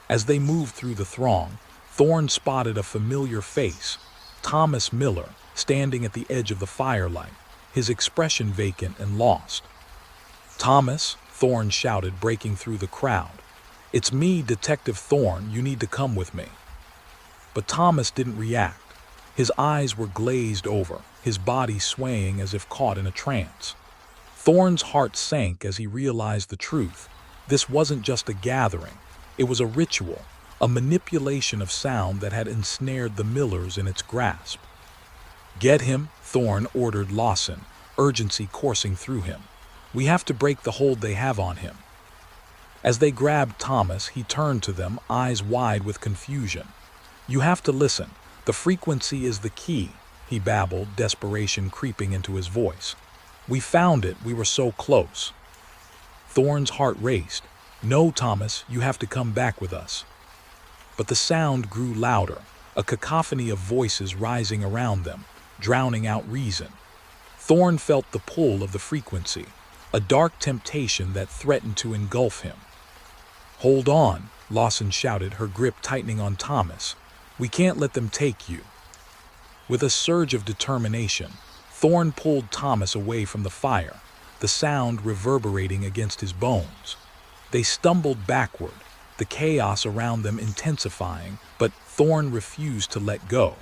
As they moved through the throng, Thorne spotted a familiar face, Thomas Miller, standing at the edge of the firelight, his expression vacant and lost. "Thomas," Thorne shouted, breaking through the crowd. "It's me, Detective Thorne. You need to come with me." But Thomas didn't react. His eyes were glazed over, his body swaying as if caught in a trance. Thorne's heart sank as he realized the truth. This wasn't just a gathering. It was a ritual, a manipulation of sound that had ensnared the Millers in its grasp. "Get him," Thorne ordered Lawson, urgency coursing through him. "We have to break the hold they have on him." As they grabbed Thomas, he turned to them, eyes wide with confusion. "You have to listen. The frequency is the key," he babbled, desperation creeping into his voice. "We found it. We were so close." Thorne's heart raced. "No, Thomas, you have to come back with us." But the sound grew louder, a cacophony of voices rising around them, drowning out reason. Thorne felt the pull of the frequency, a dark temptation that threatened to engulf him. "Hold on," Lawson shouted, her grip tightening on Thomas. "We can't let them take you." With a surge of determination, Thorne pulled Thomas away from the fire, the sound reverberating against his bones. They stumbled backward, the chaos around them intensifying, but Thorne refused to let go.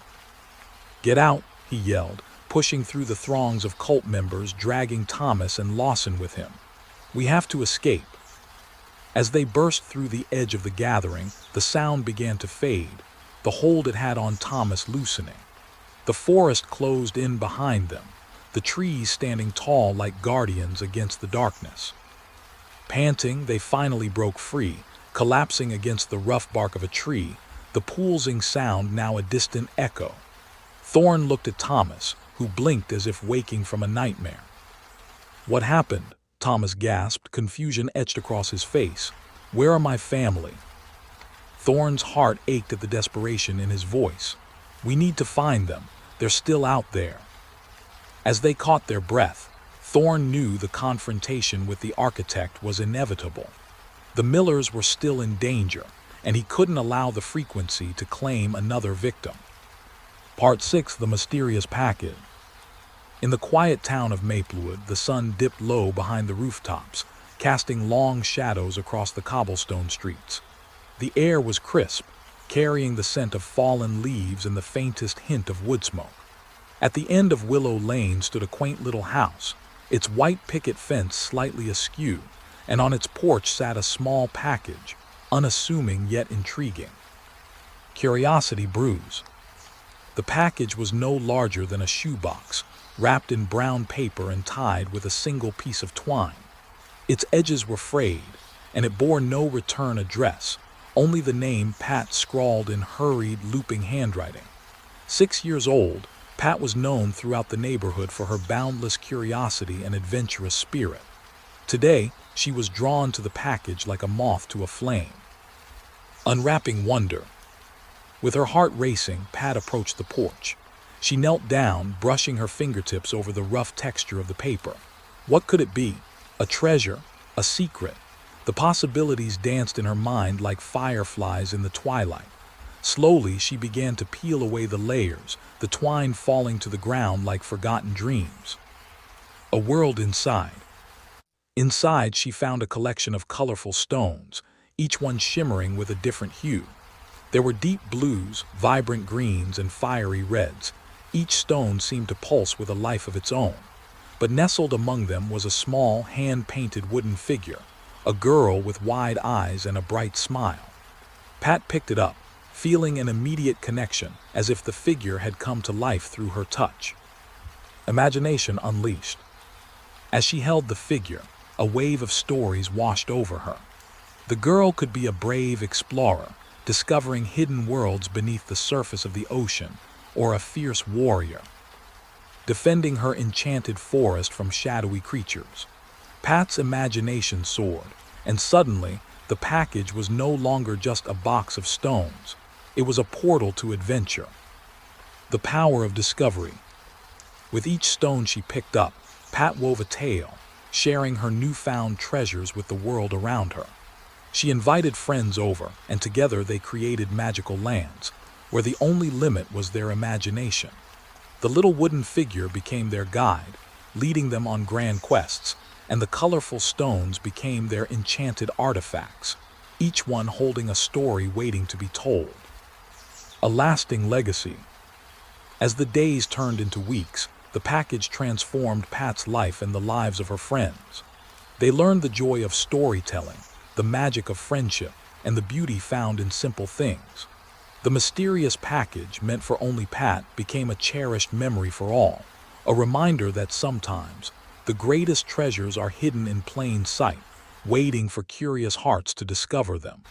"Get out," he yelled, pushing through the throngs of cult members, dragging Thomas and Lawson with him. "We have to escape." As they burst through the edge of the gathering, the sound began to fade, the hold it had on Thomas loosening. The forest closed in behind them, the trees standing tall like guardians against the darkness. Panting, they finally broke free, collapsing against the rough bark of a tree, the pulsing sound now a distant echo. Thorne looked at Thomas, who blinked as if waking from a nightmare. "What happened?" Thomas gasped, confusion etched across his face. "Where are my family?" Thorne's heart ached at the desperation in his voice. "We need to find them. They're still out there." As they caught their breath, Thorne knew the confrontation with the architect was inevitable. The Millers were still in danger, and he couldn't allow the frequency to claim another victim. Part 6: The Mysterious Package. In the quiet town of Maplewood, the sun dipped low behind the rooftops, casting long shadows across the cobblestone streets. The air was crisp, carrying the scent of fallen leaves and the faintest hint of wood smoke. At the end of Willow Lane stood a quaint little house, its white picket fence slightly askew, and on its porch sat a small package, unassuming yet intriguing. Curiosity brews. The package was no larger than a shoebox, wrapped in brown paper and tied with a single piece of twine. Its edges were frayed, and it bore no return address, only the name Pat scrawled in hurried, looping handwriting. 6 years old, Pat was known throughout the neighborhood for her boundless curiosity and adventurous spirit. Today, she was drawn to the package like a moth to a flame. Unwrapping wonder. With her heart racing, Pat approached the porch. She knelt down, brushing her fingertips over the rough texture of the paper. What could it be? A treasure? A secret? The possibilities danced in her mind like fireflies in the twilight. Slowly, she began to peel away the layers, the twine falling to the ground like forgotten dreams. A world inside. Inside, she found a collection of colorful stones, each one shimmering with a different hue. There were deep blues, vibrant greens, and fiery reds. Each stone seemed to pulse with a life of its own. But nestled among them was a small, hand-painted wooden figure, a girl with wide eyes and a bright smile. Pat picked it up, feeling an immediate connection, as if the figure had come to life through her touch. Imagination unleashed. As she held the figure, a wave of stories washed over her. The girl could be a brave explorer, discovering hidden worlds beneath the surface of the ocean, or a fierce warrior, defending her enchanted forest from shadowy creatures. Pat's imagination soared, and suddenly, the package was no longer just a box of stones. It was a portal to adventure. The power of discovery. With each stone she picked up, Pat wove a tale, sharing her newfound treasures with the world around her. She invited friends over, and together they created magical lands, where the only limit was their imagination. The little wooden figure became their guide, leading them on grand quests, and the colorful stones became their enchanted artifacts, each one holding a story waiting to be told. A lasting legacy. As the days turned into weeks, the package transformed Pat's life and the lives of her friends. They learned the joy of storytelling, the magic of friendship, and the beauty found in simple things. The mysterious package, meant for only Pat, became a cherished memory for all, a reminder that sometimes the greatest treasures are hidden in plain sight, waiting for curious hearts to discover them.